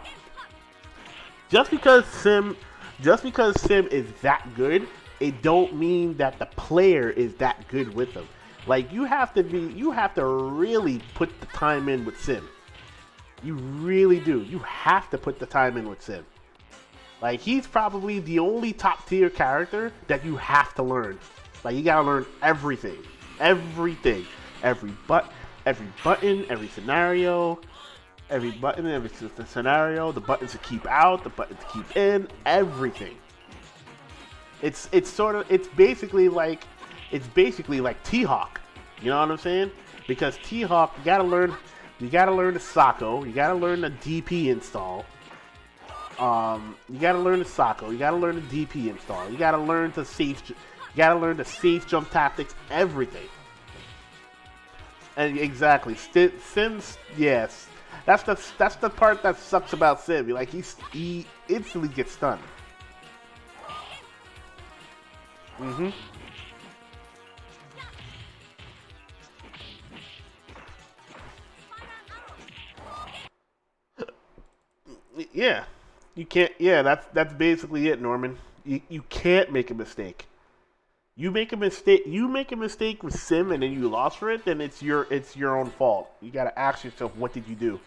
Just because Sim is that good, it don't mean that the player is that good with him. Like you have to really put the time in with Sim. You really do. You have to put the time in with Sim. Like he's probably the only top tier character that you have to learn. Like you gotta learn everything. Every button, every scenario. Every button, every scenario, the buttons to keep out, the buttons to keep in, everything. It's basically like T-Hawk. You know what I'm saying? Because T-Hawk, you gotta learn the Sako, you gotta learn the DP install. You gotta learn the Sako, you gotta learn the DP install, you gotta learn the safe jump tactics, everything. And exactly, Sims, yes. That's the part that sucks about Sim. Like he instantly gets stunned. Mm-hmm. Yeah. You can't. Yeah, that's basically it, Norman. You can't make a mistake. You make a mistake. You make a mistake with Sim, and then you lost for it. Then it's your own fault. You gotta ask yourself, what did you do?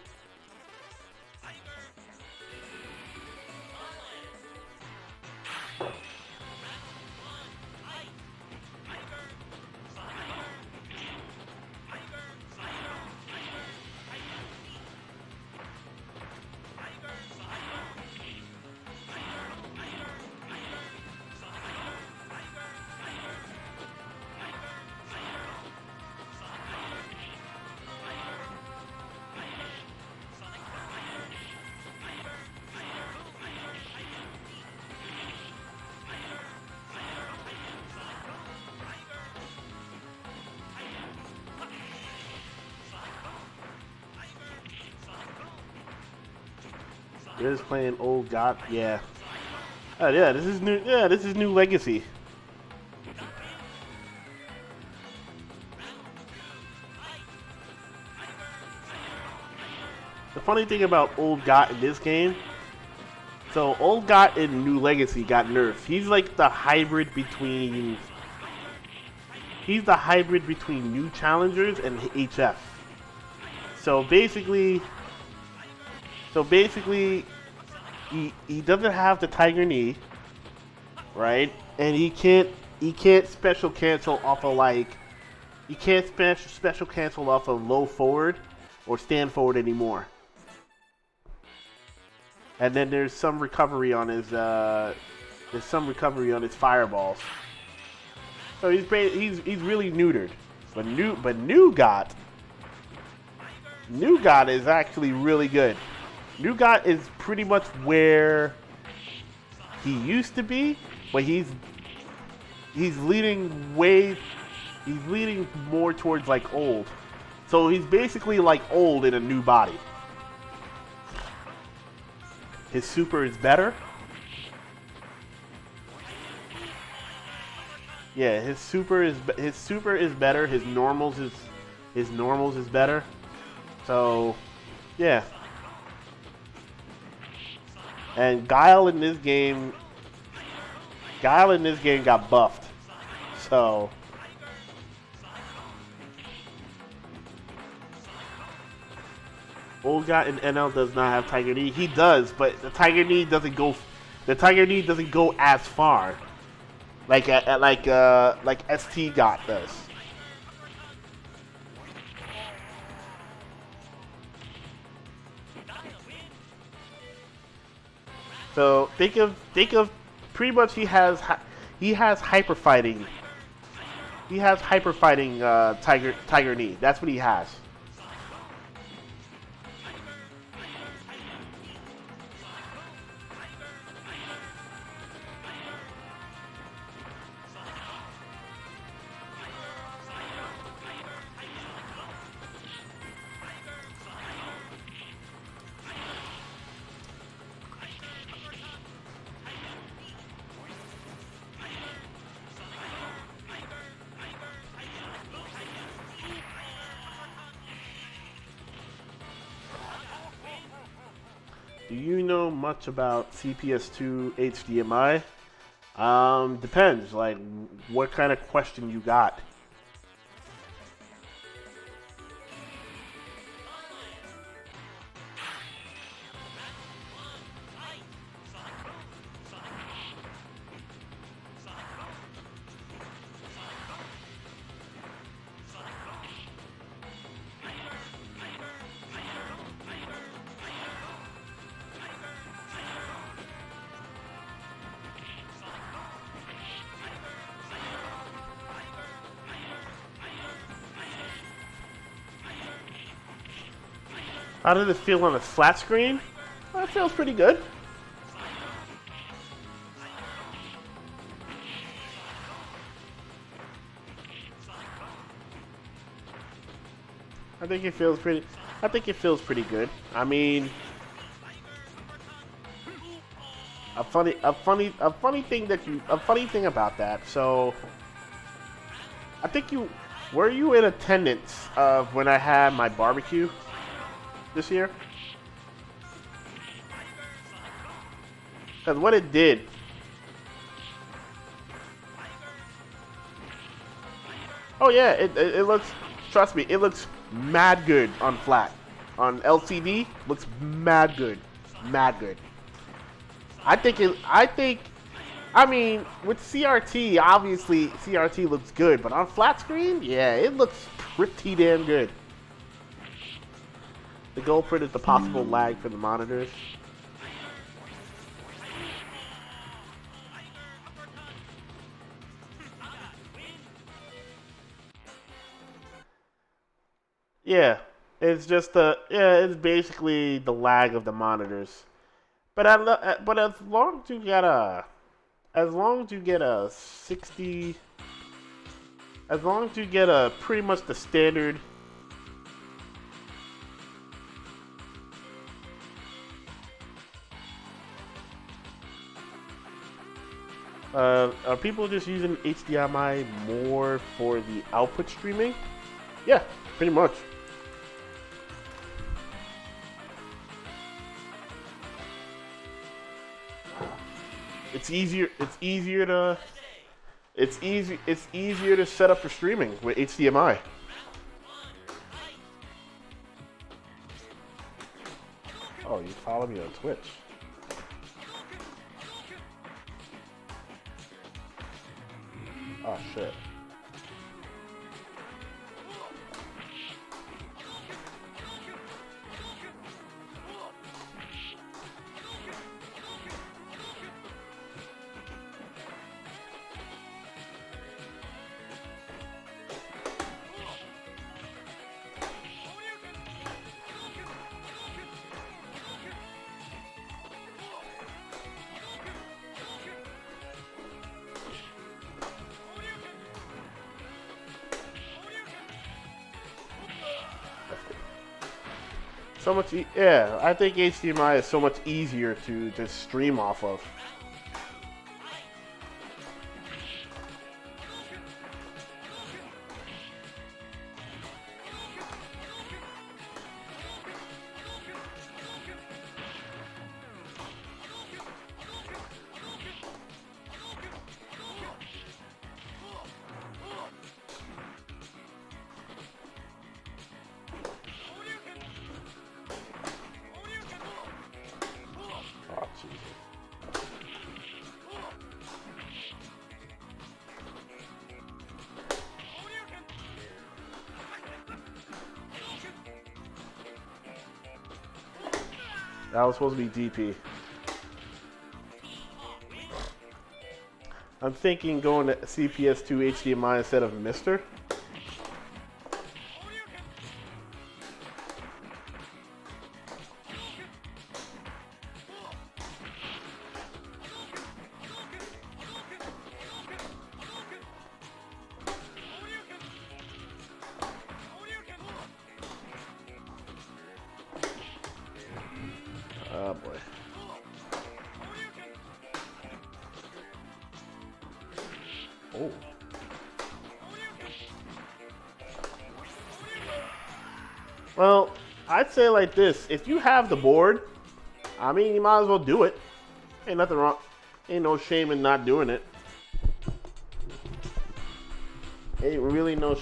You're just playing Old God. Yeah. Oh yeah, this is new. Yeah, this is new Legacy. The funny thing about Old God in this game, so Old God in New Legacy got nerfed. He's like the hybrid between. He's the hybrid between New Challengers and HF. So basically, So basically, he doesn't have the Tiger Knee, right? And he can't special cancel off of like he can't special cancel off of low forward or stand forward anymore. And then there's some recovery on his fireballs. So he's really neutered. But Nougat is actually really good. Nougat is pretty much where he used to be, but he's leading more towards like old. So he's basically like old in a new body. His super is better. Yeah, his super is better. His normals is better. So, yeah. And Guile in this game got buffed. So, old guy in NL does not have Tiger Knee. He does, but the Tiger Knee doesn't go. The Tiger Knee doesn't go as far, like ST got does. So think of pretty much he has hyper fighting. He has hyper fighting Tiger Knee. That's what he has. Do you know much about CPS2 HDMI? Depends. Like, what kind of question you got? How does it feel on a flat screen? Well, it feels pretty good. I think it feels pretty good. I mean, a funny thing about that. So, I think were you in attendance of when I had my barbecue this year? Because what it did. Oh yeah, it looks. Trust me, it looks mad good on flat. On LCD, looks mad good, mad good. I mean, with CRT, obviously CRT looks good, but on flat screen, yeah, it looks pretty damn good. The goal print is the possible lag for the monitors. Yeah, it's just it's basically the lag of the monitors. But as long as you get a 60, as long as you get a pretty much the standard. Are people just using HDMI more for the output streaming? Yeah, pretty much. It's easier. It's easier to set up for streaming with HDMI. Oh, you follow me on Twitch. Oh, shit. So much, yeah. I think HDMI is so much easier to just stream off of. Oh, Jesus. That was supposed to be DP. I'm thinking going to CPS2 HDMI instead of Mister. Oh boy. Oh. Well, I'd say like this. If you have the board, I mean, you might as well do it. Ain't nothing wrong. Ain't no shame in not doing it. Ain't really no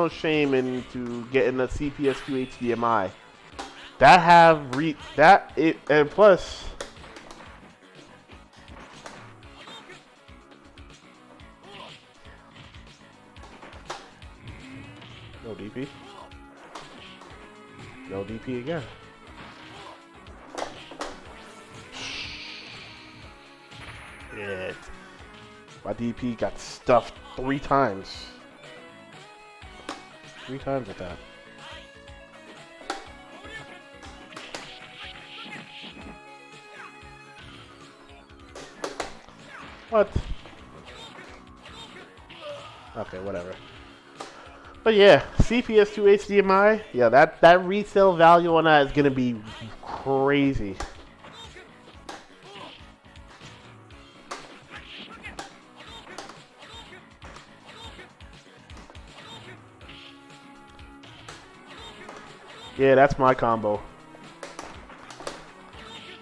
shame into getting a CPS2 HDMI. And plus. No DP. No DP again. Shit. My DP got stuffed 3 times. 3 times with that. What? Okay, whatever. But yeah, CPS2 HDMI, yeah, that resale value on that is gonna be crazy. Yeah, that's my combo.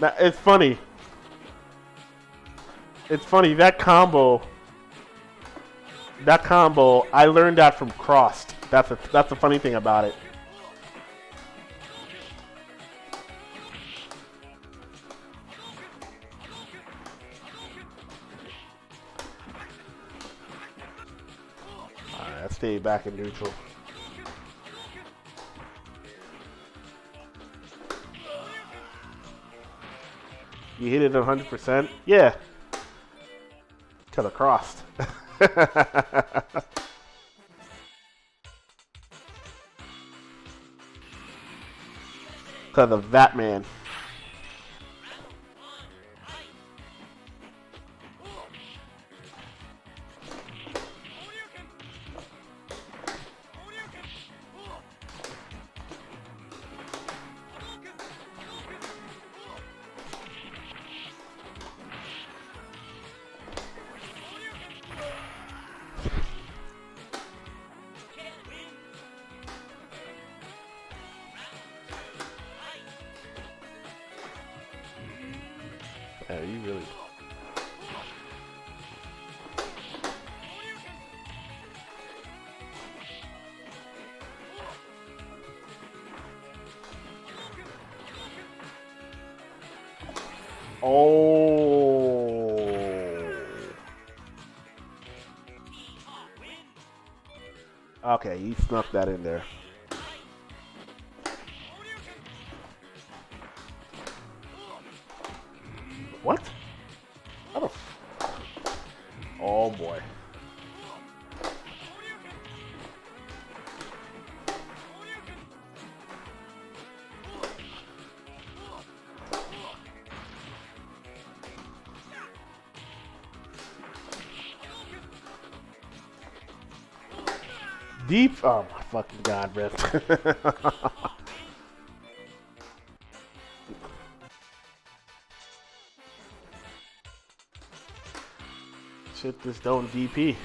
Now, it's funny. It's funny, that combo, I learned that from Crossed. That's the funny thing about it. Alright, let's stay back in neutral. You hit it 100%? Yeah. To the Crossed. To the Batman. Yeah, you really. Oh. Okay, he snuck that in there. What? How the oh boy. Deep. Oh my fucking god, Riff. Shit, this don't DP.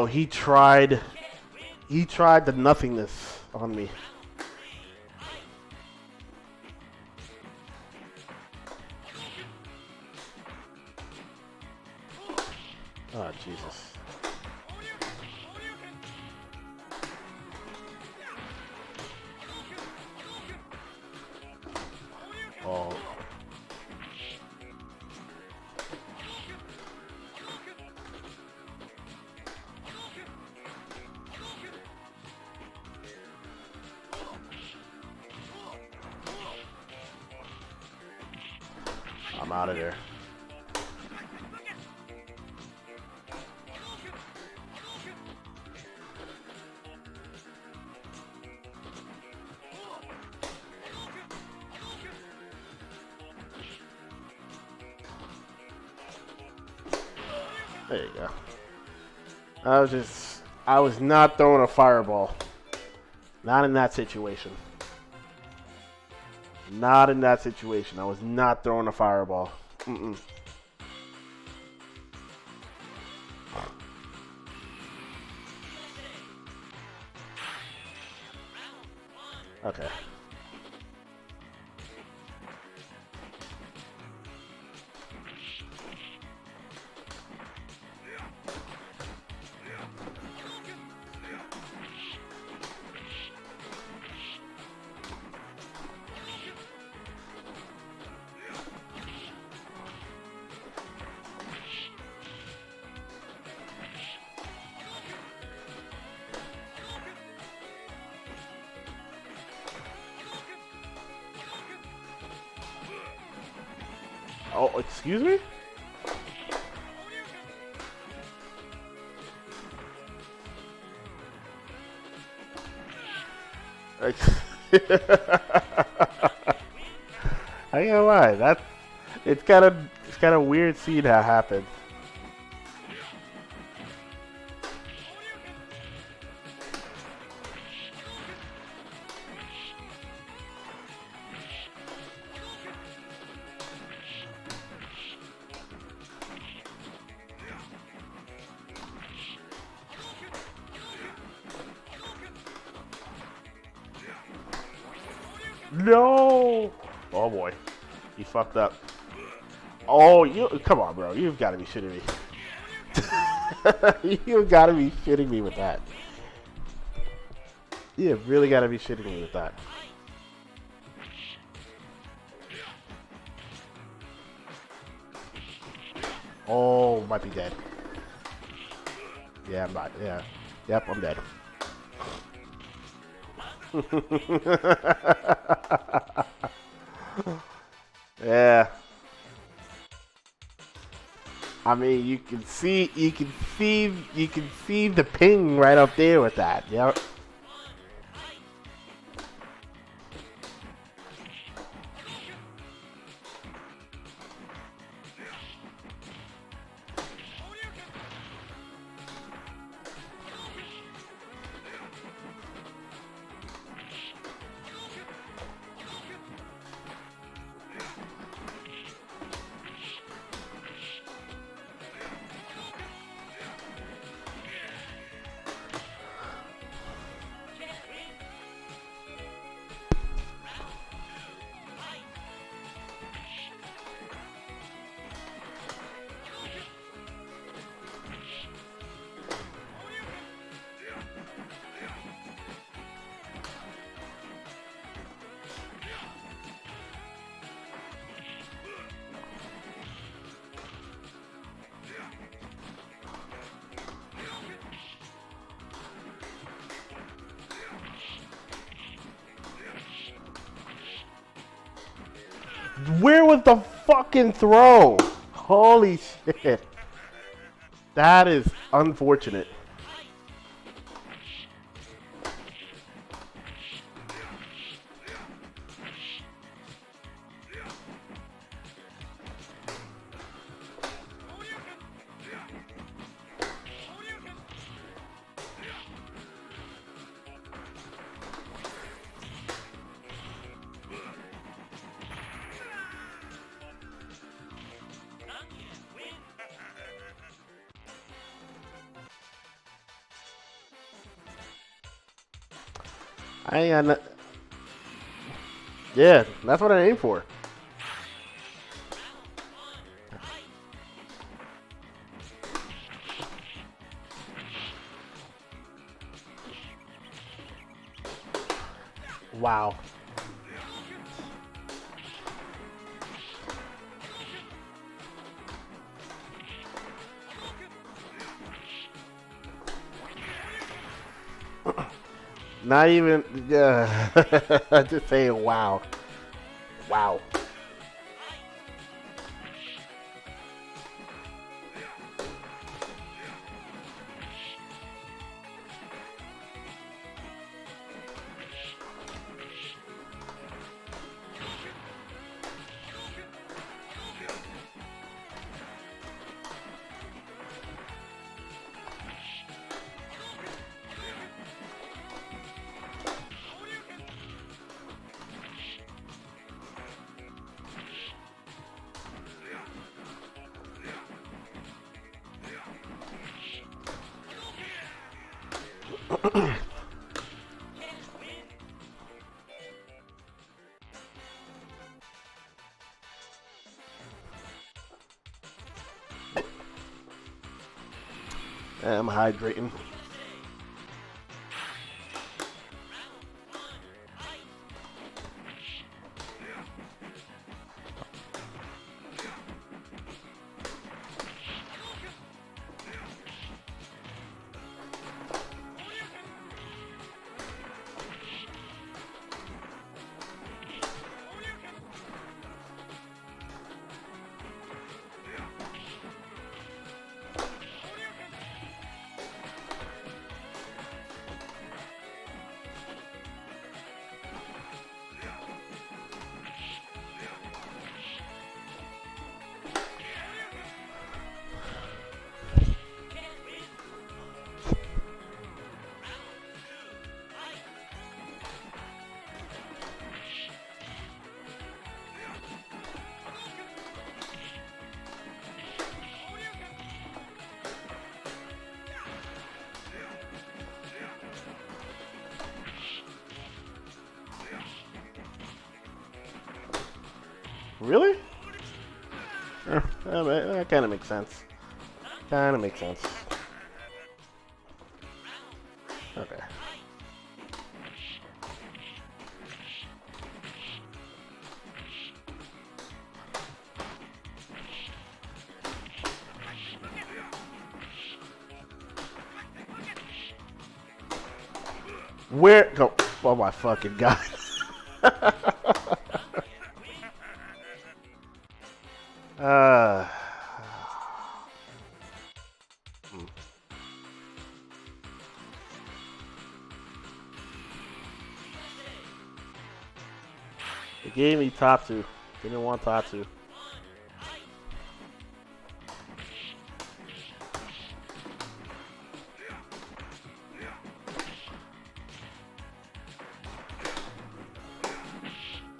He tried the nothingness on me. Oh Jesus. Oh. I'm out of there. There you go. I was not throwing a fireball. Not in that situation. Not in that situation. I was not throwing a fireball. Mm-mm. Okay. Oh, excuse me? I ain't gonna lie, it's kind of weird seeing that happen. No! Oh boy, he fucked up. Oh, you come on, bro. You've got to be shitting me. You've got to be shitting me with that. You've really got to be shitting me with that. Oh, might be dead. Yeah, I'm not. Yeah. Yep, I'm dead. Yeah. I mean, you can see the ping right up there with that. Yep. Where was the fucking throw? Holy shit. That is unfortunate. I ain't got no... Yeah, that's what I aim for. Wow. Not even, just saying wow. Wow. I'm hydrating. Really? That kind of makes sense. Kind of makes sense. Okay. Where? Go. Oh my fucking god. uh. They gave me Tatsu. Didn't want Tatsu.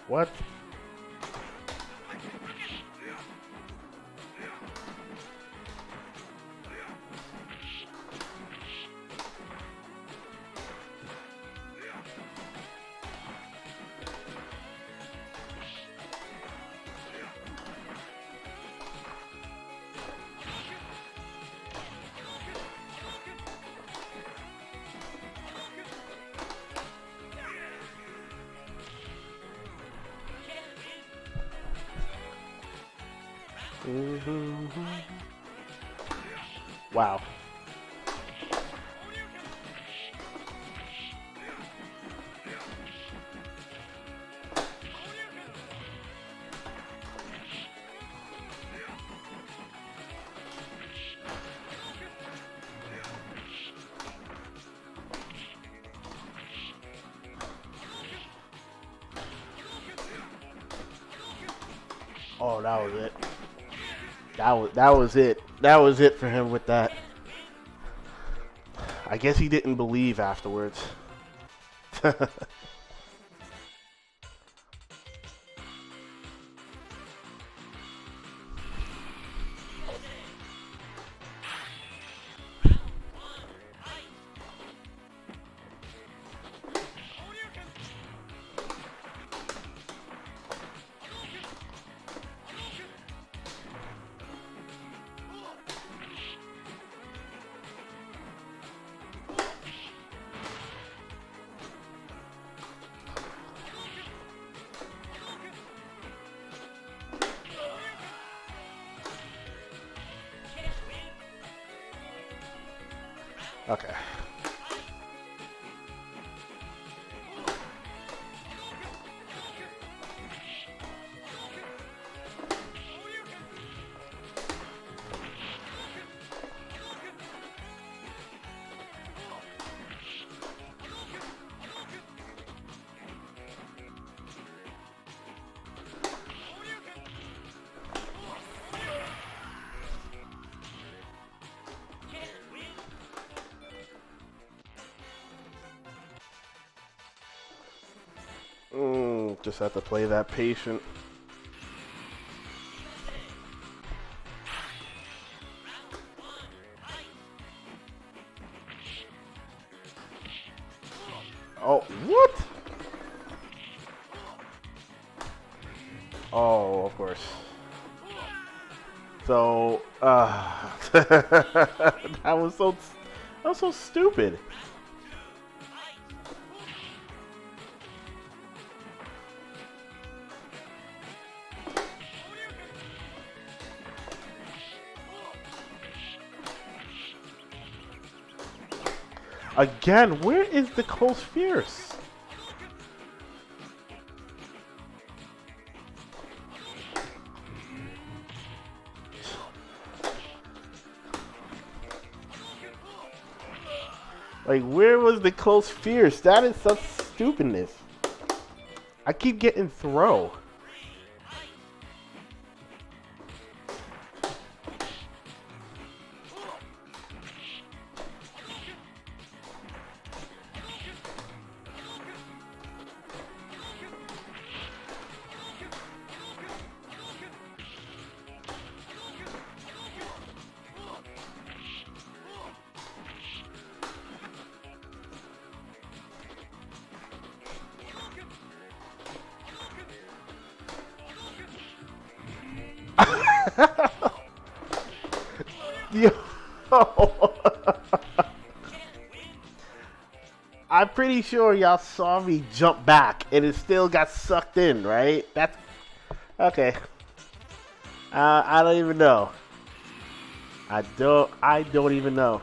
What? Wow. Oh, that was it. That was it. That was it for him with that. I guess he didn't believe afterwards. Okay. Just have to play that patient. Oh, what? Oh, of course. So, that was so stupid. Again, where is the close fierce? Like, where was the close fierce? That is such stupidness. I keep getting throw. Yo. I'm pretty sure y'all saw me jump back and it still got sucked in, right? That's okay. I don't even know. I don't even know.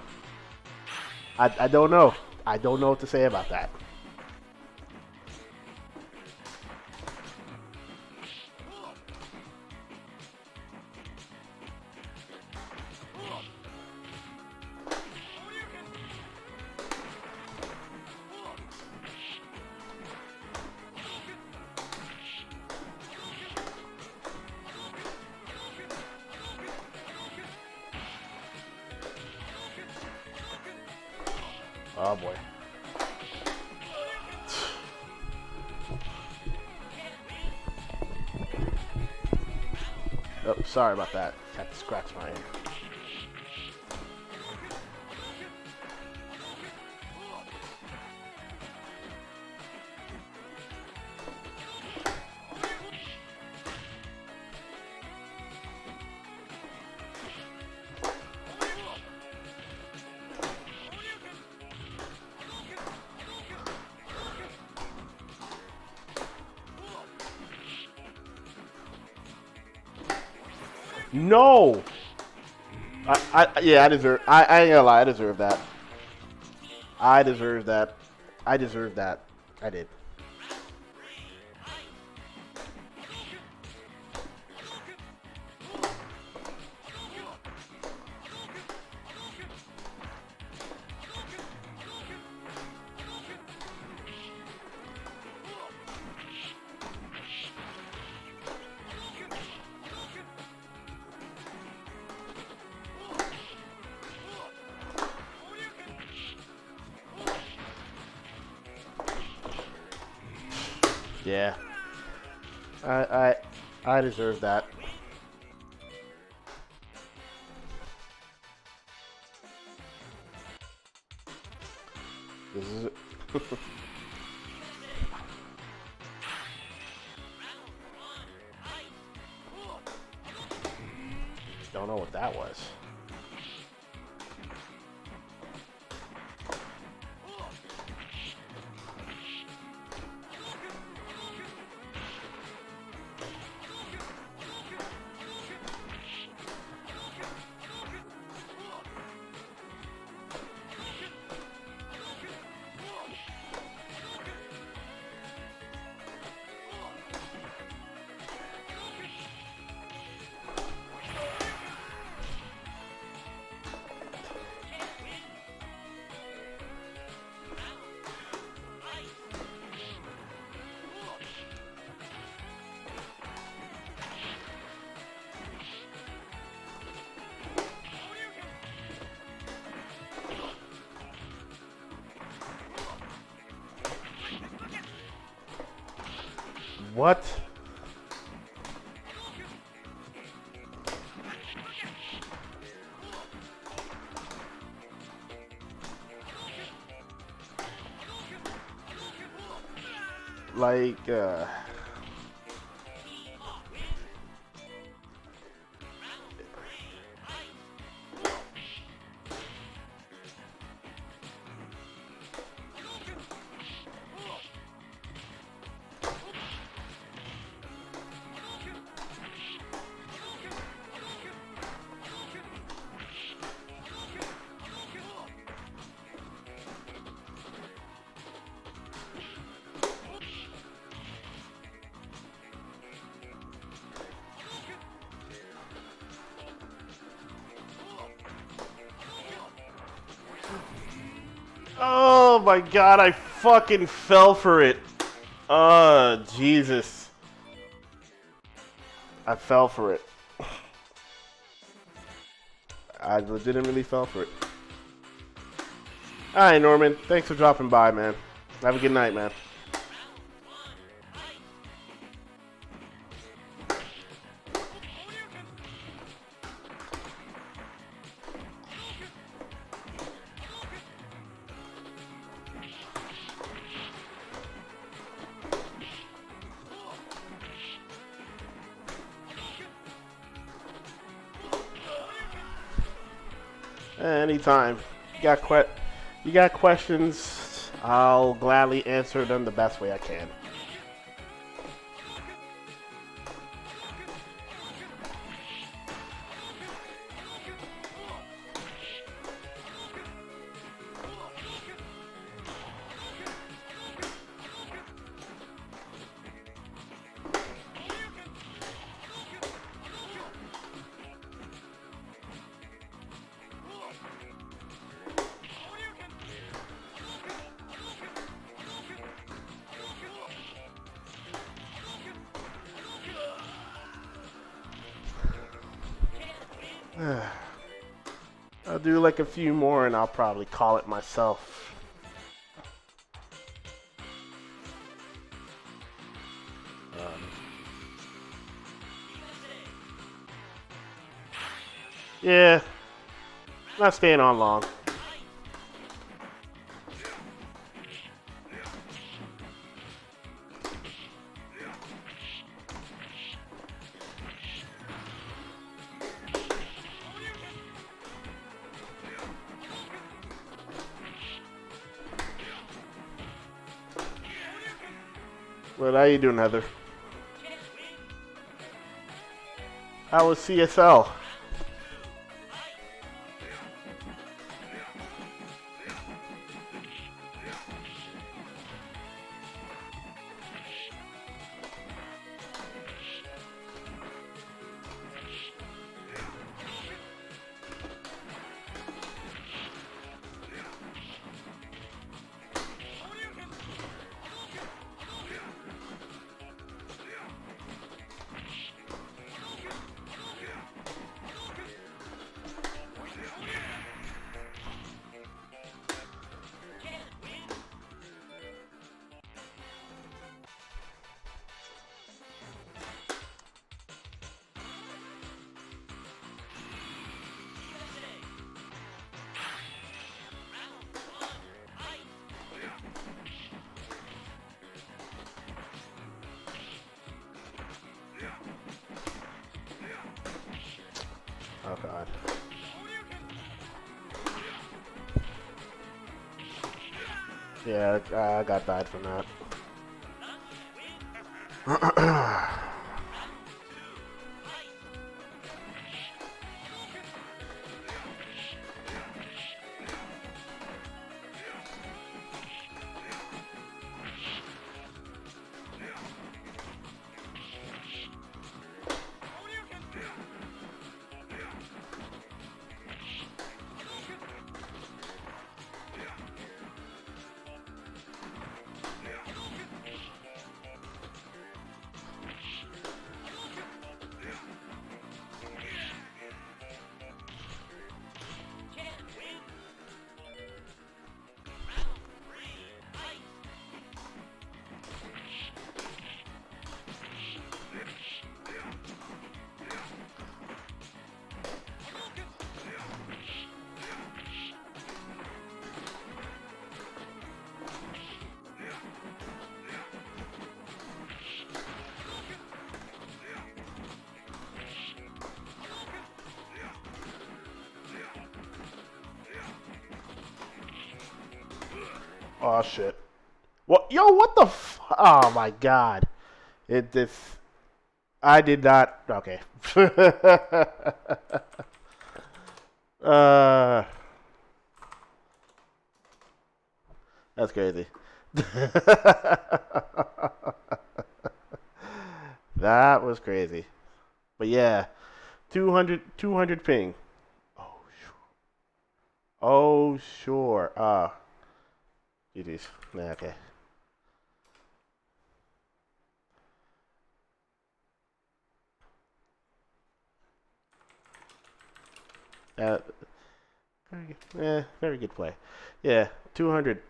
I don't know. I don't know what to say about that. Oh boy. Oh, sorry about that. Had to scratch my ear. No! Yeah, I deserve. I ain't gonna lie, I deserve that. I deserve that. I deserve that. I did. Yeah. I I deserve that. This is it. Don't know what that was. What? Like, oh my god, I fucking fell for it. Jesus. I fell for it. I legitimately fell for it. Alright, Norman. Thanks for dropping by, man. Have a good night, man. Anytime. You got questions, I'll gladly answer them the best way I can. I'll do like a few more and I'll probably call it myself. Yeah, not staying on long. What are you doing, Heather? How was CSL? Oh God. Yeah, I got died from that. Oh shit. What? Yo, what the? Oh my God. It this. I did not. Okay. uh. That's crazy. That was crazy. But yeah, 200 ping. Oh, sure. Oh, sure. GG's. Yeah, okay. Uh, very good play. Yeah, 200.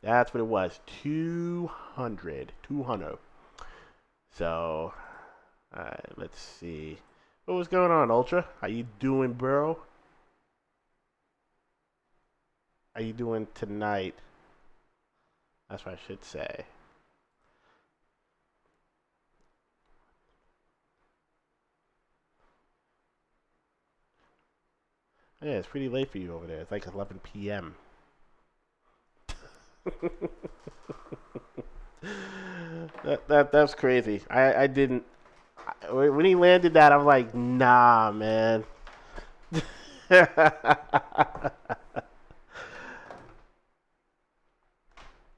That's what it was. 200. 200. So, let's see. What was going on, Ultra? How you doing, bro? How you doing tonight? That's what I should say. Yeah, it's pretty late for you over there. It's like 11 p.m. That's crazy. I didn't when he landed that. I'm like, nah, man.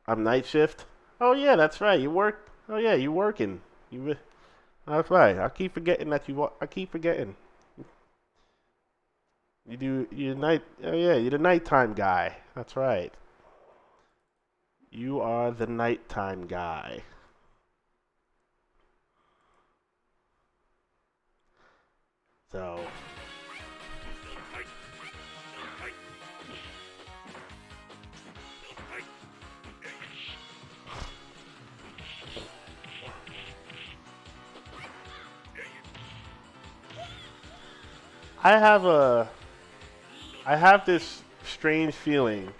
I'm night shift. Oh yeah, that's right. You work. Oh yeah, you working. You. That's right. I keep forgetting that you. I keep forgetting. You do. You're night. Oh yeah, you're the nighttime guy. That's right. You are the nighttime guy. So. I have this strange feeling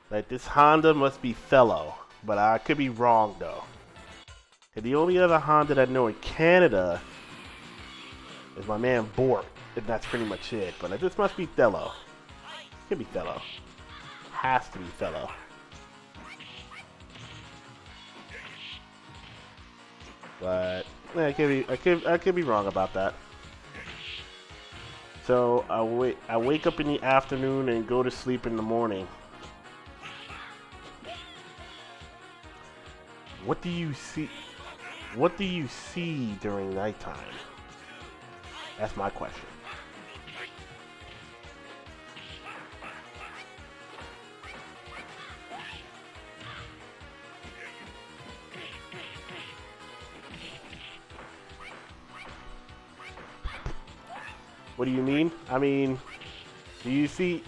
that this Honda must be fellow, but I could be wrong though. And the only other Honda that I know in Canada is my man Bort, and that's pretty much it. But this must be Thello. Could be Thello. Has to be Thello. But yeah, I could be wrong about that. So I wake up in the afternoon and go to sleep in the morning. What do you see? What do you see during nighttime? That's my question. What do you mean? I mean, do you see,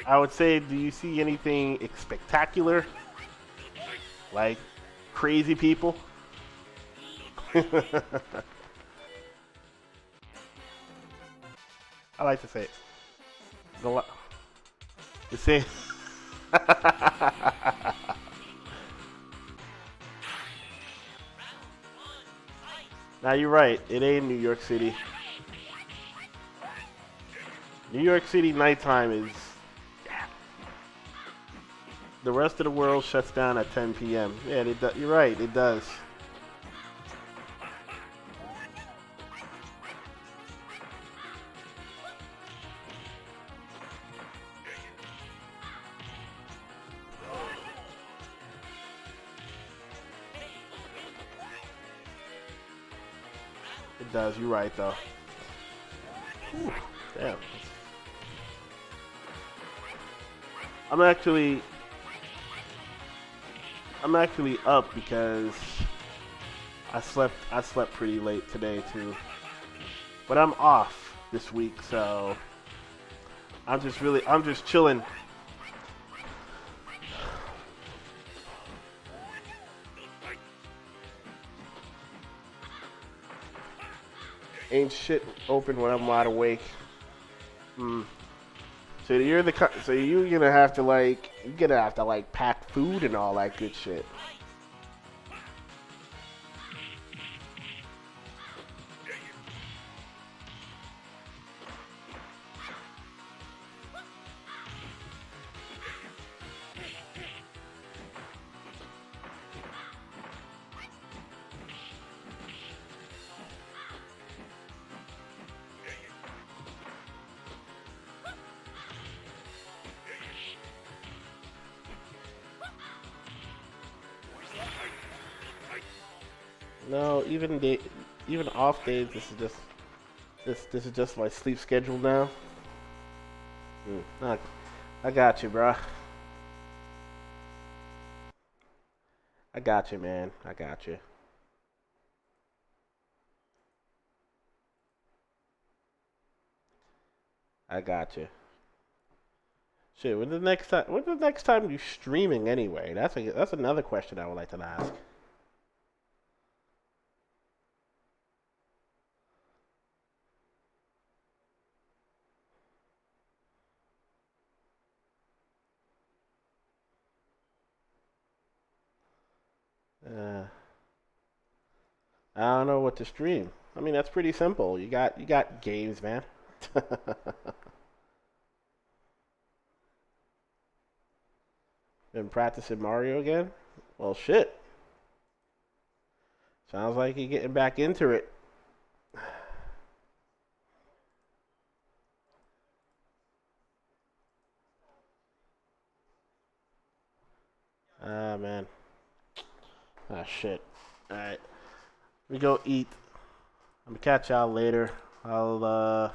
I would say, do you see anything spectacular? Like crazy people? I like to say it. The same. Now you're right. It ain't New York City. New York City nighttime is. The rest of the world shuts down at 10 p.m. Yeah, you're right. It does. It does. You're right, though. Whew, damn. I'm actually up because I slept pretty late today too. But I'm off this week, so I'm just chilling. Ain't shit open when I'm wide awake. Mm. So you're gonna have to pack food and all that good shit. No, even off days. This is just my sleep schedule now. I got you, bro. I got you, man. I got you. I got you. Shit. When's the next time you streaming anyway? That's another question I would like to ask. Uh, I don't know what to stream. I mean, that's pretty simple. You got games, man. Been practicing Mario again? Well, shit. Sounds like you're getting back into it. Ah, man. Ah, shit. Alright. We go eat. I'm gonna catch y'all later. I'll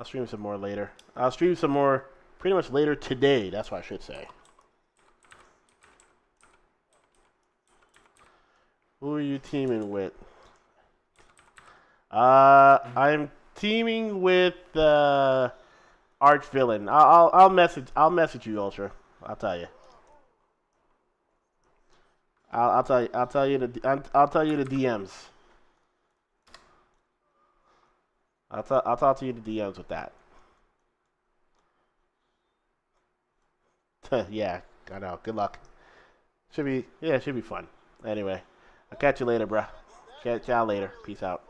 stream some more later. I'll stream some more pretty much later today. That's what I should say. Who are you teaming with? I'm teaming with Arch Villain. I'll message you, Ultra. I'll tell you. I'll tell you the DMs. I'll talk to you the DMs with that. Yeah, I know. Good luck. It should be fun. Anyway, I'll catch you later, bruh. Catch y'all later. Peace out.